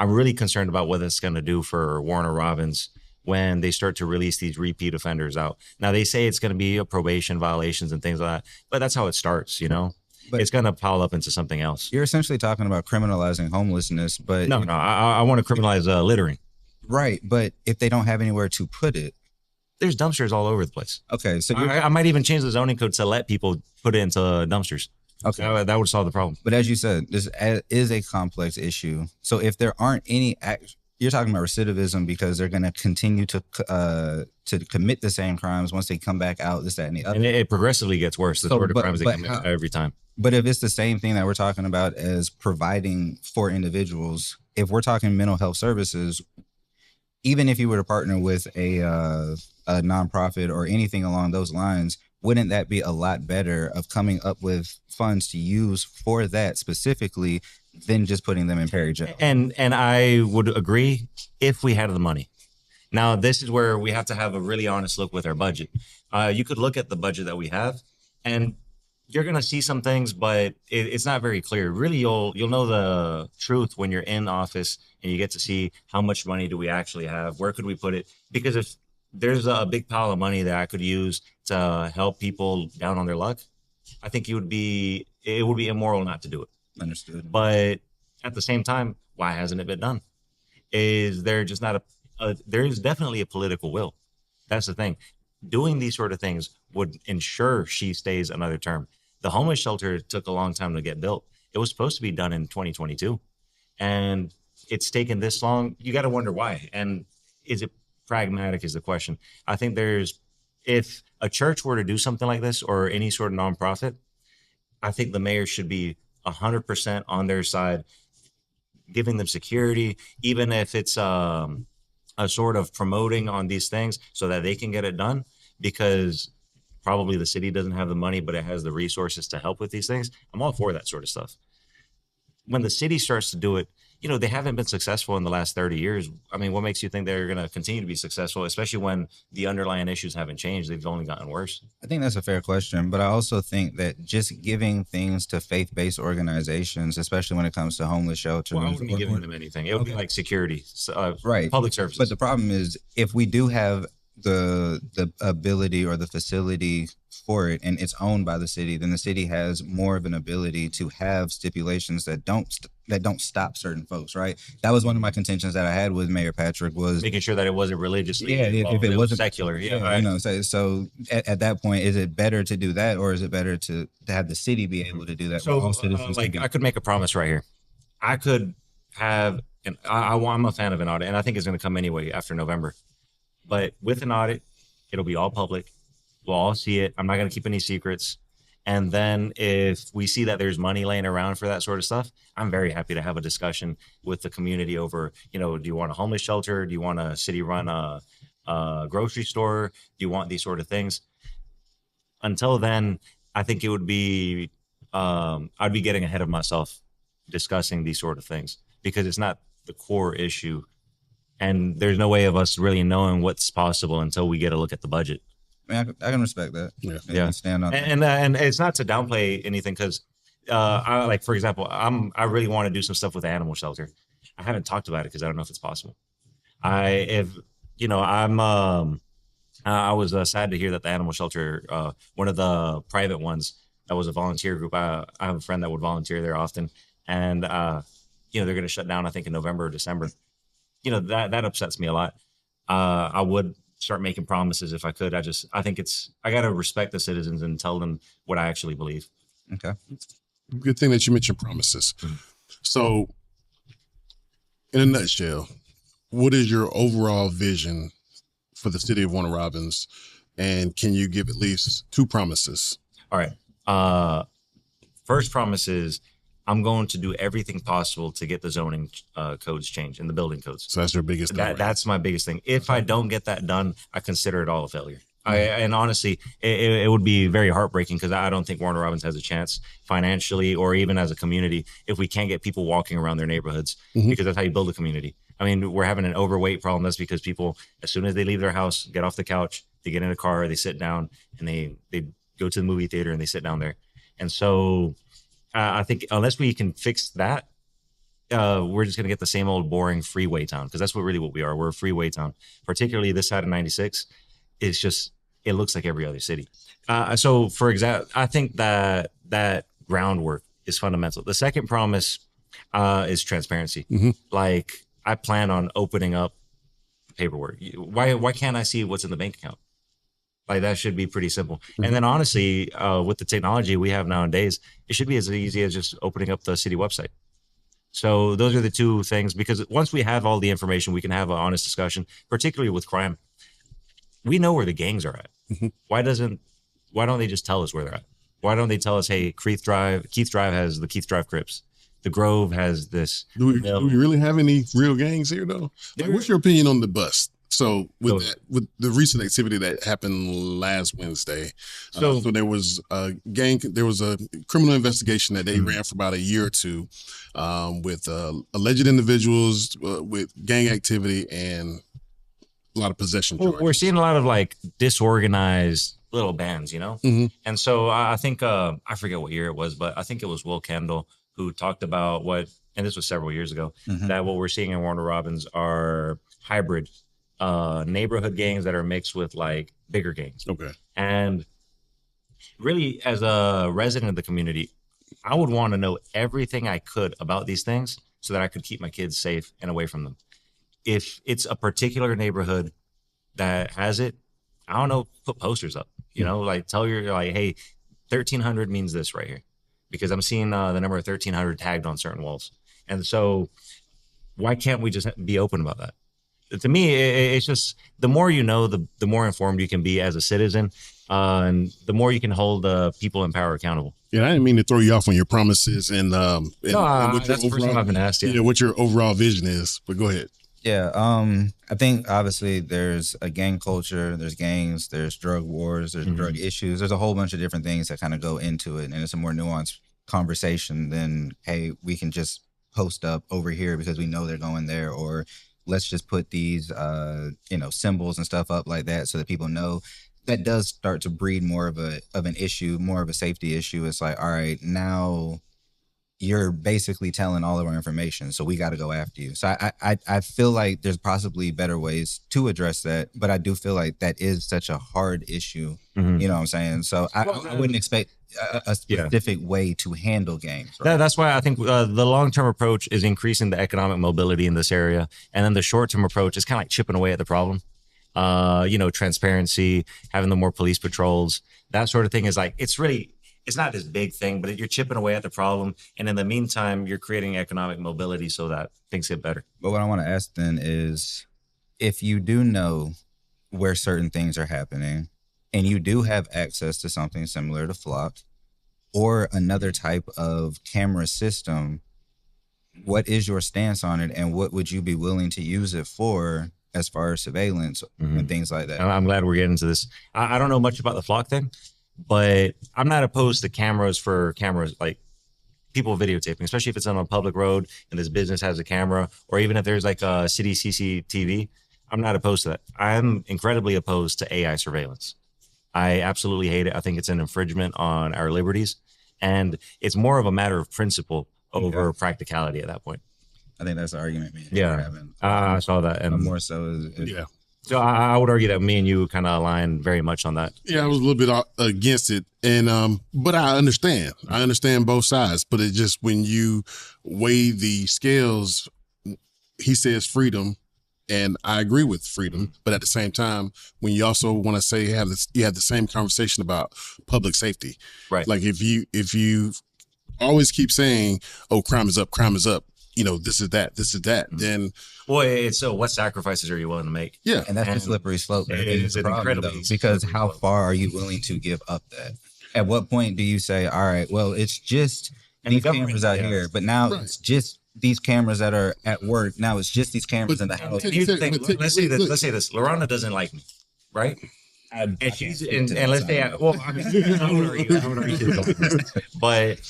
I'm really concerned about what it's going to do for Warner Robins when they start to release these repeat offenders out. Now, they say it's going to be a probation violations and things like that, but that's how it starts, you know? But it's going to pile up into something else. You're essentially talking about criminalizing homelessness, but... No, I want to criminalize littering. Right, but if they don't have anywhere to put it... There's dumpsters all over the place. Okay, so... I might even change the zoning code to let people put it into dumpsters. Okay. That would solve the problem. But as you said, this is a complex issue. So if there aren't any... You're talking about recidivism because they're going to continue to commit the same crimes once they come back out, this, that, and the other. And it progressively gets worse, the sort of crimes they commit every time. But if it's the same thing that we're talking about as providing for individuals, if we're talking mental health services, even if you were to partner with a nonprofit or anything along those lines, wouldn't that be a lot better of coming up with funds to use for that specifically than just putting them in Perry jail? And I would agree if we had the money. Now, this is where we have to have a really honest look with our budget. You could look at the budget that we have, and you're going to see some things, but it's not very clear. Really, you'll know the truth when you're in office and you get to see how much money do we actually have, where could we put it? Because if there's a big pile of money that I could use to help people down on their luck, I think it would be immoral not to do it. Understood. But at the same time, why hasn't it been done? Is there just not there is definitely a political will. That's the thing. Doing these sort of things would ensure she stays another term. The homeless shelter took a long time to get built. It was supposed to be done in 2022. And it's taken this long. You got to wonder why. And is it pragmatic is the question. I think if a church were to do something like this or any sort of nonprofit, I think the mayor should be 100% on their side, giving them security, even if it's a sort of promoting on these things so that they can get it done, because probably the city doesn't have the money, but it has the resources to help with these things. I'm all for that sort of stuff. When the city starts to do it, you know, they haven't been successful in the last 30 years. I mean, what makes you think they're going to continue to be successful, especially when the underlying issues haven't changed? They've only gotten worse. I think that's a fair question, but I also think that just giving things to faith-based organizations, especially when it comes to homeless shelters. Well, I wouldn't be giving them anything. It would be like security, right, public services. But the problem is, if we do have the ability or the facility for it and it's owned by the city, then the city has more of an ability to have stipulations that don't stop certain folks, right? That was one of my contentions that I had with Mayor Patrick, was making sure that it wasn't religiously if it wasn't secular, right. You know, so at that point, is it better to do that, or is it better to have the city be able to do that? So I could make a promise right here. I could have I'm a fan of an audit, and I think it's going to come anyway after November. But with an audit, it'll be all public. We'll all see it. I'm not going to keep any secrets. And then if we see that there's money laying around for that sort of stuff, I'm very happy to have a discussion with the community over, you know, do you want a homeless shelter? Do you want a city-run grocery store? Do you want these sort of things? Until then, I think it would be, I'd be getting ahead of myself discussing these sort of things because it's not the core issue. And there's no way of us really knowing what's possible until we get a look at the budget. I mean, I can respect that. Yeah. Stand on and it's not to downplay anything because, I like, for example, I really want to do some stuff with the animal shelter. I haven't talked about it because I don't know if it's possible. I was sad to hear that the animal shelter, one of the private ones that was a volunteer group. I have a friend that would volunteer there often, and they're going to shut down, I think, in November or December. That upsets me a lot. I would start making promises if I could. I think I got to respect the citizens and tell them what I actually believe. Okay. Good thing that you mentioned promises. Mm-hmm. So, in a nutshell, what is your overall vision for the city of Warner Robins? And can you give at least 2 promises? All right. First promise is I'm going to do everything possible to get the zoning codes changed and the building codes. So that's your biggest thing. That's my biggest thing. If I don't get that done, I consider it all a failure. And honestly, it would be very heartbreaking because I don't think Warner Robins has a chance financially or even as a community if we can't get people walking around their neighborhoods, because that's how you build a community. I mean, we're having an overweight problem. That's because people, as soon as they leave their house, get off the couch, they get in a car, they sit down, and they go to the movie theater and they sit down there. And so I think unless we can fix that, we're just going to get the same old boring freeway town, because that's what we are. We're a freeway town, particularly this side of 96. It's just, it looks like every other city. So for example, I think that groundwork is fundamental. The second promise is transparency. Mm-hmm. Like, I plan on opening up paperwork. Why can't I see what's in the bank account? Like, that should be pretty simple. Mm-hmm. And then honestly, with the technology we have nowadays, it should be as easy as just opening up the city website. So those are the 2 things, because once we have all the information, we can have an honest discussion, particularly with crime. We know where the gangs are at. Mm-hmm. Why don't they just tell us where they're at? Why don't they tell us, hey, Keith Drive has the Keith Drive Crips. The Grove has this. Do we really have any real gangs here, though? Like, what's your opinion on the bust? So with the recent activity that happened last Wednesday, so there was a criminal investigation that they ran for about a year or 2 with alleged individuals with gang activity and a lot of possession charges. We're seeing a lot of like disorganized little bands, Mm-hmm. And so I think, I forget what year it was, but I think it was Will Kendall who talked about and this was several years ago, mm-hmm. that what we're seeing in Warner Robins are hybrid neighborhood gangs that are mixed with like bigger gangs. Okay. And really, as a resident of the community, I would want to know everything I could about these things so that I could keep my kids safe and away from them. If it's a particular neighborhood that has it, I don't know, put posters up, like tell like, hey, 1300 means this right here, because I'm seeing the number of 1300 tagged on certain walls. And so why can't we just be open about that? To me, it's just, the more you know, the more informed you can be as a citizen, and the more you can hold people in power accountable. Yeah, I didn't mean to throw you off on your promises and no, that's the first time I've been asked. Yeah, what your overall vision is, but go ahead. Yeah, I think obviously there's a gang culture, there's gangs, there's drug wars, there's mm-hmm. drug issues. There's a whole bunch of different things that kind of go into it, and it's a more nuanced conversation than, hey, we can just post up over here because we know they're going there, or let's just put these, symbols and stuff up like that so that people know. That does start to breed more of an issue, more of a safety issue. It's like, all right, now you're basically telling all of our information, so we got to go after you. So I feel like there's possibly better ways to address that, but I do feel like that is such a hard issue. Mm-hmm. You know what I'm saying? So I wouldn't expect a specific way to handle gangs. Right? That's why I think the long-term approach is increasing the economic mobility in this area, and then the short-term approach is kind of like chipping away at the problem. Transparency, having the more police patrols, that sort of thing is like, it's not this big thing, but you're chipping away at the problem. And in the meantime, you're creating economic mobility so that things get better. But what I want to ask then is, if you do know where certain things are happening and you do have access to something similar to Flock or another type of camera system, what is your stance on it, and what would you be willing to use it for as far as surveillance mm-hmm. and things like that? I'm glad we're getting into this. I don't know much about the Flock thing, but I'm not opposed to cameras for cameras, like people videotaping, especially if it's on a public road and this business has a camera, or even if there's like a city CCTV. I'm not opposed to that. I'm incredibly opposed to AI surveillance. I absolutely hate it. I think it's an infringement on our liberties, and it's more of a matter of principle over practicality at that point. I think that's the argument we're having. I saw that, and more so Yeah. So I would argue that me and you kind of align very much on that. Yeah, I was a little bit against it, and but I understand. I understand both sides, but it just when you weigh the scales, he says freedom, and I agree with freedom, but at the same time, when you also want to say you have the same conversation about public safety, right? Like if you always keep saying, "Oh, crime is up," you know, this is that, then it's so what sacrifices are you willing to make? Yeah. And that's the slippery slope. It's incredibly because how far are you willing to give up that? At what point do you say, all right, well, it's just these cameras out here, but now it's just these cameras that are at work. Now it's just these cameras in the house. Let's say this. Lorana doesn't like me, right? And let's say, I would argue, but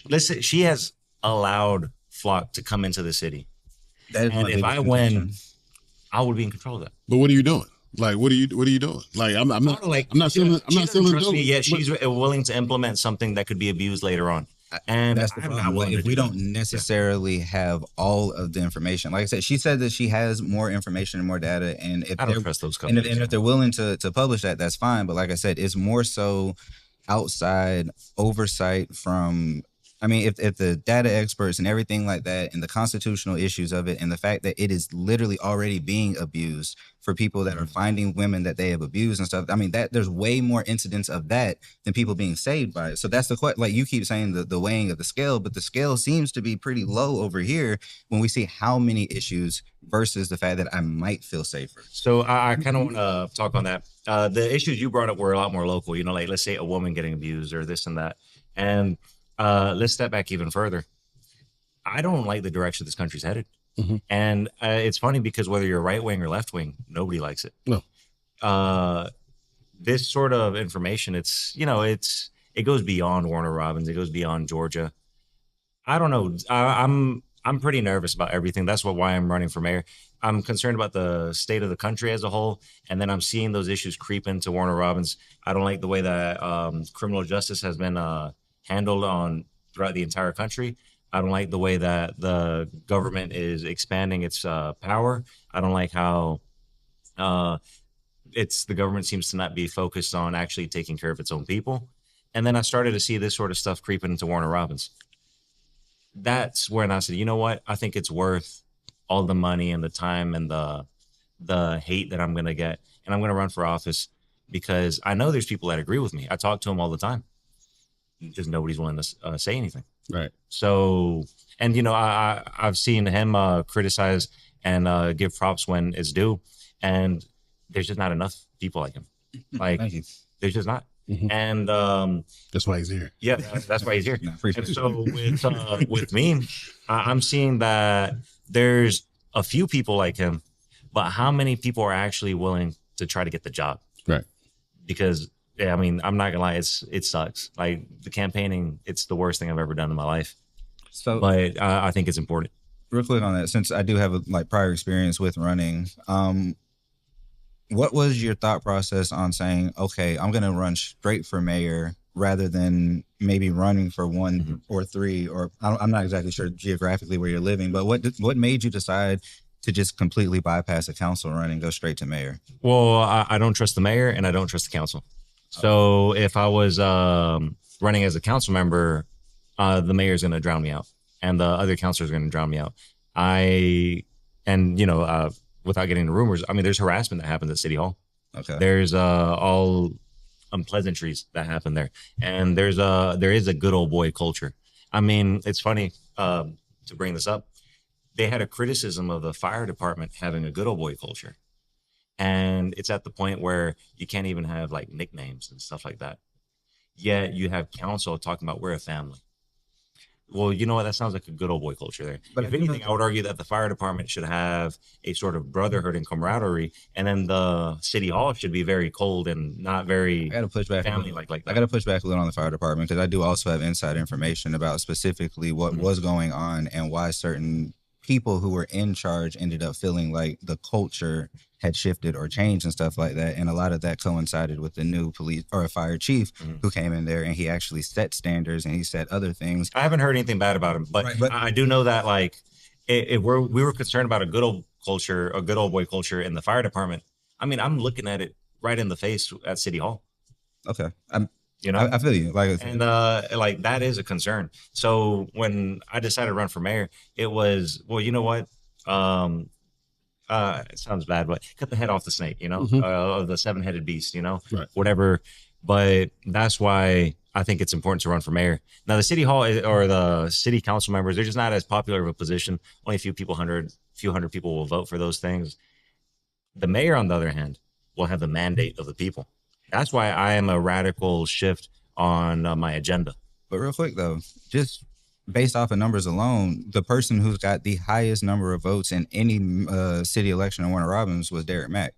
let's say she has allowed Flock to come into the city, and if I win, I would be in control of that. But what are you doing? Like, what are you doing? Like, I'm not selling dope. Yet she's willing to implement something that could be abused later on. And that's the problem. If we don't necessarily have all of the information, like I said, she said that she has more information and more data, and if I don't trust those companies. And if they're willing to publish that, that's fine. But like I said, it's more so outside oversight from. I mean, if the data experts and everything like that and the constitutional issues of it and the fact that it is literally already being abused for people that are finding women that they have abused and stuff. I mean, that there's way more incidents of that than people being saved by it. So that's the question. Like you keep saying the weighing of the scale, but the scale seems to be pretty low over here when we see how many issues versus the fact that I might feel safer. So I kind of want to talk on that. The issues you brought up were a lot more local, you know, like let's say a woman getting abused or this and that. And let's step back even further. I don't like the direction this country's headed. Mm-hmm. And it's funny because whether you're right wing or left wing, nobody likes it. No. This sort of information, it goes beyond Warner Robins. It goes beyond Georgia. I don't know. I'm pretty nervous about everything. That's why I'm running for mayor. I'm concerned about the state of the country as a whole. And then I'm seeing those issues creep into Warner Robins. I don't like the way that criminal justice has been handled throughout the entire country. I don't like the way that the government is expanding its power. I don't like how the government seems to not be focused on actually taking care of its own people. And then I started to see this sort of stuff creeping into Warner Robins. That's when I said, you know what? I think it's worth all the money and the time and the hate that I'm going to get. And I'm going to run for office because I know there's people that agree with me. I talk to them all the time. Just nobody's willing to say anything. Right. So, and I've seen him criticize and give props when it's due, and there's just not enough people like him. Like, there's just not. Mm-hmm. And that's why he's here. Yeah, that's why he's here. And so with me, I'm seeing that there's a few people like him, but how many people are actually willing to try to get the job? Right. Because I mean, I'm not gonna lie, it sucks. Like the campaigning, it's the worst thing I've ever done in my life. So, but I think it's important. Real quick on that, since I do have a prior experience with running, what was your thought process on saying, okay, I'm gonna run straight for mayor rather than maybe running for one or three, or I'm not exactly sure geographically where you're living, but what made you decide to just completely bypass the council run and go straight to mayor? Well, I don't trust the mayor and I don't trust the council. So if I was running as a council member, the mayor's going to drown me out and the other councilors are going to drown me out. Without getting into rumors, I mean, there's harassment that happens at City Hall. Okay. There's all unpleasantries that happen there. And there is a good old boy culture. I mean, it's funny to bring this up. They had a criticism of the fire department having a good old boy culture. And it's at the point where you can't even have like nicknames and stuff like that. Yet you have council talking about we're a family. Well, you know what? That sounds like a good old boy culture there. But If anything, I would argue that the fire department should have a sort of brotherhood and camaraderie, and then the city hall should be very cold and not very I got to push back. family like that. I got to push back a little on the fire department because I do also have inside information about specifically what was going on and why certain people who were in charge ended up feeling like the culture had shifted or changed and stuff like that. And a lot of that coincided with the new police or fire chief who came in there, and he actually set standards and he set other things. I haven't heard anything bad about him, but, Right, but I do know that like if we were concerned about a good old culture, a good old boy culture in the fire department. I mean, I'm looking at it right in the face at City Hall. okay, I feel you. and like that is a concern. So when I decided to run for mayor, it was, well, you know what? It sounds bad, but cut the head off the snake, of the 7-headed beast, Right. whatever. But that's why I think it's important to run for mayor. Now, the city hall or the city council members, they're just not as popular of a position. Only a few hundred people will vote for those things. The mayor, on the other hand, will have the mandate of the people. That's why I am a radical shift on my agenda. But real quick though, just based off of numbers alone, the person who's got the highest number of votes in any city election in Warner Robins was Derek Mack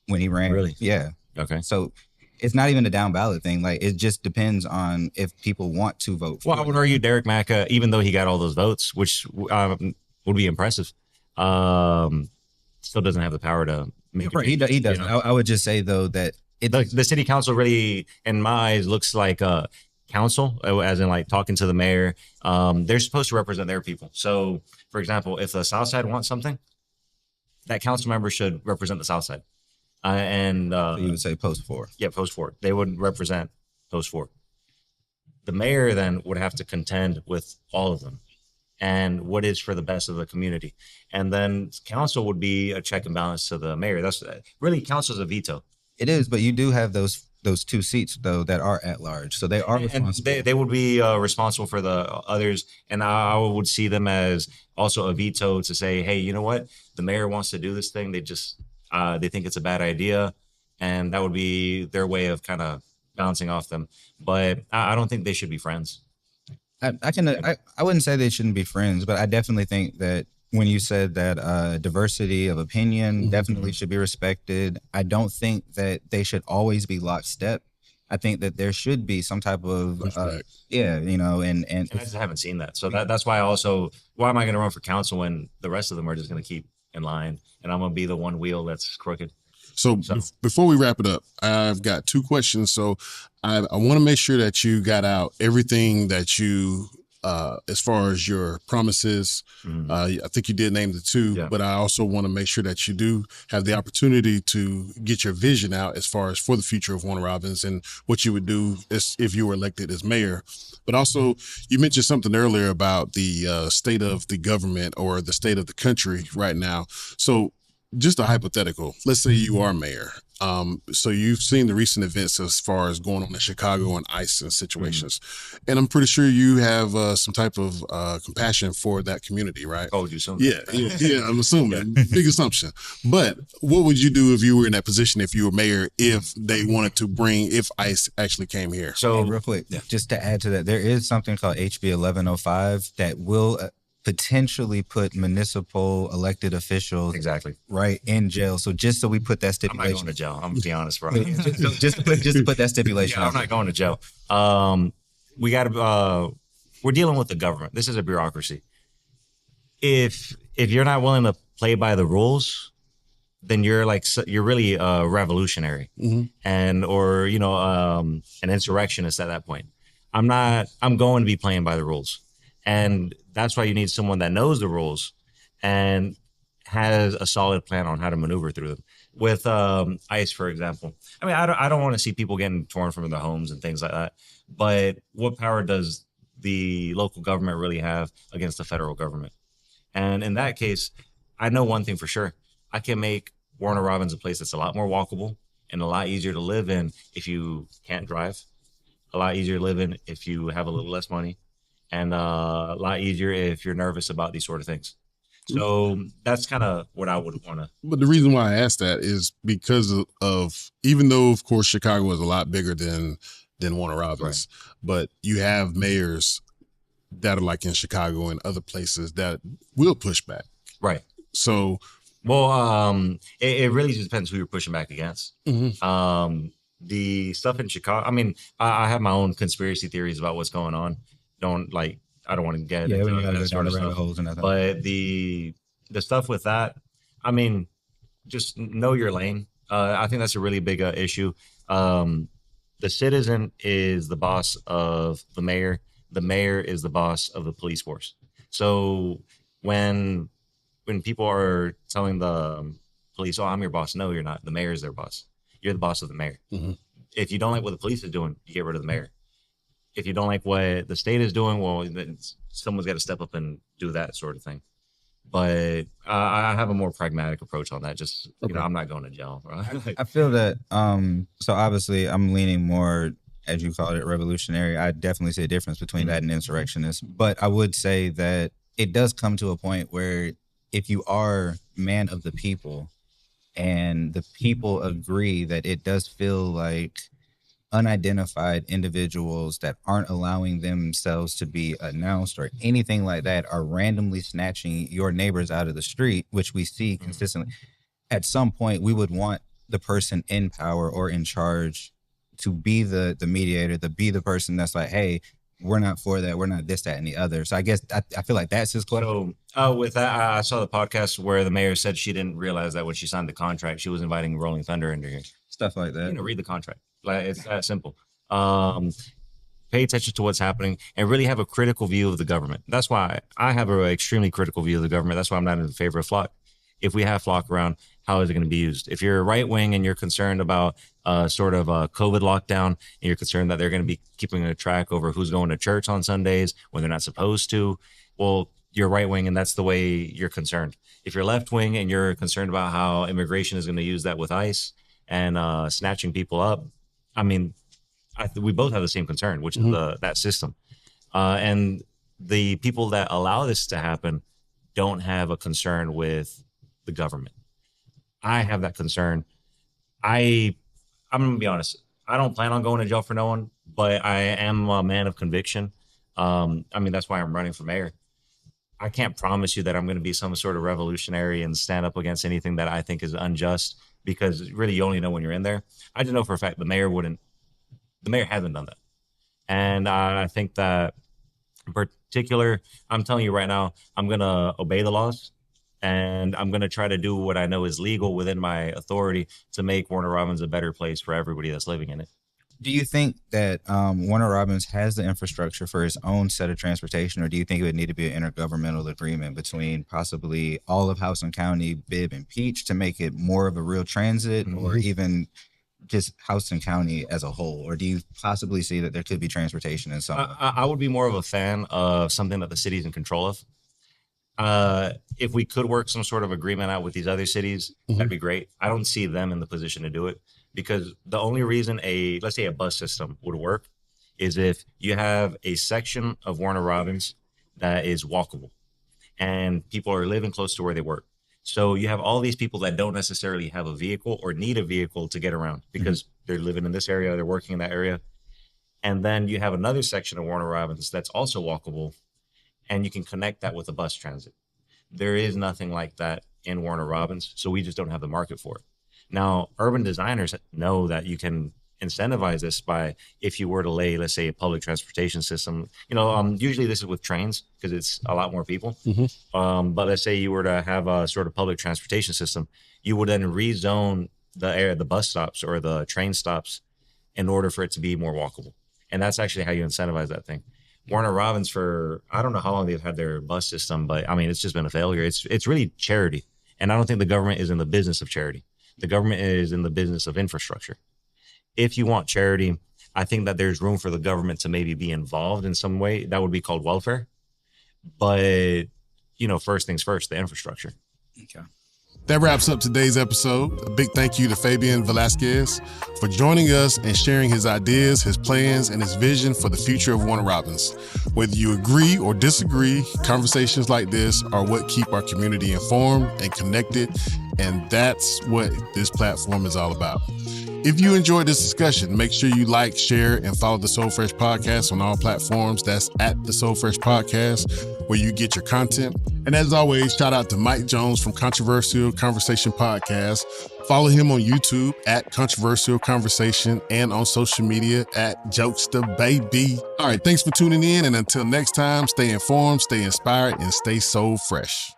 when he ran. Really? Yeah. Okay. So it's not even a down ballot thing. Like, it just depends on if people want to vote for Well, I would argue Derek Mack, even though he got all those votes, which would be impressive, still doesn't have the power to make it. Right, he doesn't. I would just say though that the city council really, in my eyes, looks like a council, as in like talking to the mayor. They're supposed to represent their people. So, for example, if the South Side wants something, that council member should represent the South Side. So you would say post 4. Yeah, post 4. They would represent post 4. The mayor then would have to contend with all of them and what is for the best of the community. And then council would be a check and balance to the mayor. That's really council is a veto. It is, but you do have those 2 seats though that are at large, so they are responsible. And they would be responsible for the others, and I would see them as also a veto to say, hey, you know what, the mayor wants to do this thing. They just they think it's a bad idea, and that would be their way of kind of bouncing off them. But I don't think they should be friends. I wouldn't say they shouldn't be friends, but I definitely think that when you said that diversity of opinion definitely should be respected, I don't think that they should always be lockstep. I think that there should be some type of and I just haven't seen that. So that's why why am I going to run for council when the rest of them are just going to keep in line and I'm going to be the one wheel that's crooked? So before we wrap it up, I've got 2 questions. So I want to make sure that you got out everything that you, as far as your promises. I think you did name the 2, but I also want to make sure that you do have the opportunity to get your vision out as far as for the future of Warner Robins and what you would do if you were elected as mayor. But also, you mentioned something earlier about the state of the government or the state of the country right now. So just a hypothetical, let's say you are mayor. So you've seen the recent events as far as going on in Chicago and ICE and situations. And I'm pretty sure you have some type of compassion for that community, right? Told you something. Yeah, I'm assuming. Big assumption. But what would you do if you were in that position, if you were mayor, if they wanted to if ICE actually came here? So real quick, just to add to that, there is something called HB 1105 that will potentially put municipal elected officials right in jail. So just so we put that stipulation. I'm not going to jail. I'm gonna be honest, bro. just to put that stipulation. I'm not going to jail. We're dealing with the government. This is a bureaucracy. If you're not willing to play by the rules, then you're really a revolutionary or an insurrectionist at that point. I'm going to be playing by the rules. And that's why you need someone that knows the rules and has a solid plan on how to maneuver through them. With ICE, for example, I mean, I don't want to see people getting torn from their homes and things like that. But what power does the local government really have against the federal government? And in that case, I know one thing for sure. I can make Warner Robins a place that's a lot more walkable and a lot easier to live in if you can't drive, a lot easier to live in if you have a little less money, and a lot easier if you're nervous about these sort of things. So that's kind of what I would want to. But the reason why I asked that is because of even though, of course, Chicago is a lot bigger than Warner Robins, but you have mayors that are like in Chicago and other places that will push back. Right. So, well, it really just depends who you're pushing back against. The stuff in Chicago, I mean, I have my own conspiracy theories about what's going on. I don't want to get into that sort of stuff. Holes and nothing. But the stuff with that, I mean, just know your lane. I think that's a really big issue. The citizen is the boss of the mayor. The mayor is the boss of the police force. So when people are telling the police, "Oh, I'm your boss," no, you're not. The mayor is their boss. You're the boss of the mayor. If you don't like what the police is doing, you get rid of the mayor. If you don't like what the state is doing, well, then someone's got to step up and do that sort of thing. But I have a more pragmatic approach on that. Just, I'm not going to jail. Right? I feel that, so obviously I'm leaning more, as you called it, revolutionary. I definitely see a difference between that and insurrectionist. But I would say that it does come to a point where if you are man of the people and the people agree that it does feel like unidentified individuals that aren't allowing themselves to be announced or anything like that are randomly snatching your neighbors out of the street, which we see consistently. At some point, we would want the person in power or in charge to be the mediator, to be the person that's like, hey, we're not for that. We're not this, that, and the other. So I guess I feel like that's his question. So with that, I saw the podcast where the mayor said she didn't realize that when she signed the contract, she was inviting Rolling Thunder into here. Stuff like that. Read the contract. Like, it's that simple. Pay attention to what's happening and really have a critical view of the government. That's why I have an extremely critical view of the government. That's why I'm not in favor of flock. If we have flock around, how is it going to be used? If you're right wing and you're concerned about sort of a COVID lockdown and you're concerned that they're going to be keeping a track over who's going to church on Sundays when they're not supposed to, well, you're right wing and that's the way you're concerned. If you're left wing and you're concerned about how immigration is going to use that with ICE and snatching people up, I mean, we both have the same concern, which is that system. And the people that allow this to happen don't have a concern with the government. I have that concern. I'm going to be honest. I don't plan on going to jail for no one, but I am a man of conviction. I mean, that's why I'm running for mayor. I can't promise you that I'm going to be some sort of revolutionary and stand up against anything that I think is unjust, because really you only know when you're in there. I just know for a fact the mayor hasn't done that. And I think that in particular, I'm telling you right now, I'm going to obey the laws and I'm going to try to do what I know is legal within my authority to make Warner Robins a better place for everybody that's living in it. Do you think that Warner Robins has the infrastructure for its own set of transportation, or do you think it would need to be an intergovernmental agreement between possibly all of Houston County, Bibb, and Peach to make it more of a real transit, or even just Houston County as a whole? Or do you possibly see that there could be transportation in some? I would be more of a fan of something that the city's in control of. If we could work some sort of agreement out with these other cities, that'd be great. I don't see them in the position to do it, because the only reason let's say a bus system would work is if you have a section of Warner Robins that is walkable and people are living close to where they work. So you have all these people that don't necessarily have a vehicle or need a vehicle to get around because they're living in this area, they're working in that area. And then you have another section of Warner Robins that's also walkable, and you can connect that with a bus transit. There is nothing like that in Warner Robins, so we just don't have the market for it. Now, urban designers know that you can incentivize this by, if you were to lay, let's say, a public transportation system, usually this is with trains because it's a lot more people. But let's say you were to have a sort of public transportation system, you would then rezone the bus stops or the train stops in order for it to be more walkable. And that's actually how you incentivize that thing. Warner Robins, I don't know how long they've had their bus system, but I mean, it's just been a failure. It's really charity. And I don't think the government is in the business of charity. The government is in the business of infrastructure. If you want charity, I think that there's room for the government to maybe be involved in some way. That would be called welfare. But, first things first, the infrastructure. Okay. That wraps up today's episode. A big thank you to Fabian Velazquez for joining us and sharing his ideas, his plans, and his vision for the future of Warner Robins. Whether you agree or disagree, conversations like this are what keep our community informed and connected, and that's what this platform is all about. If you enjoyed this discussion, make sure you like, share, and follow the Soul Fresh Podcast on all platforms. That's at the Soul Fresh Podcast, where you get your content. And as always, shout out to Mike Jones from Controversial Conversation Podcast. Follow him on YouTube at Controversial Conversation and on social media at JokestaBaby. All right, thanks for tuning in. And until next time, stay informed, stay inspired, and stay soul fresh.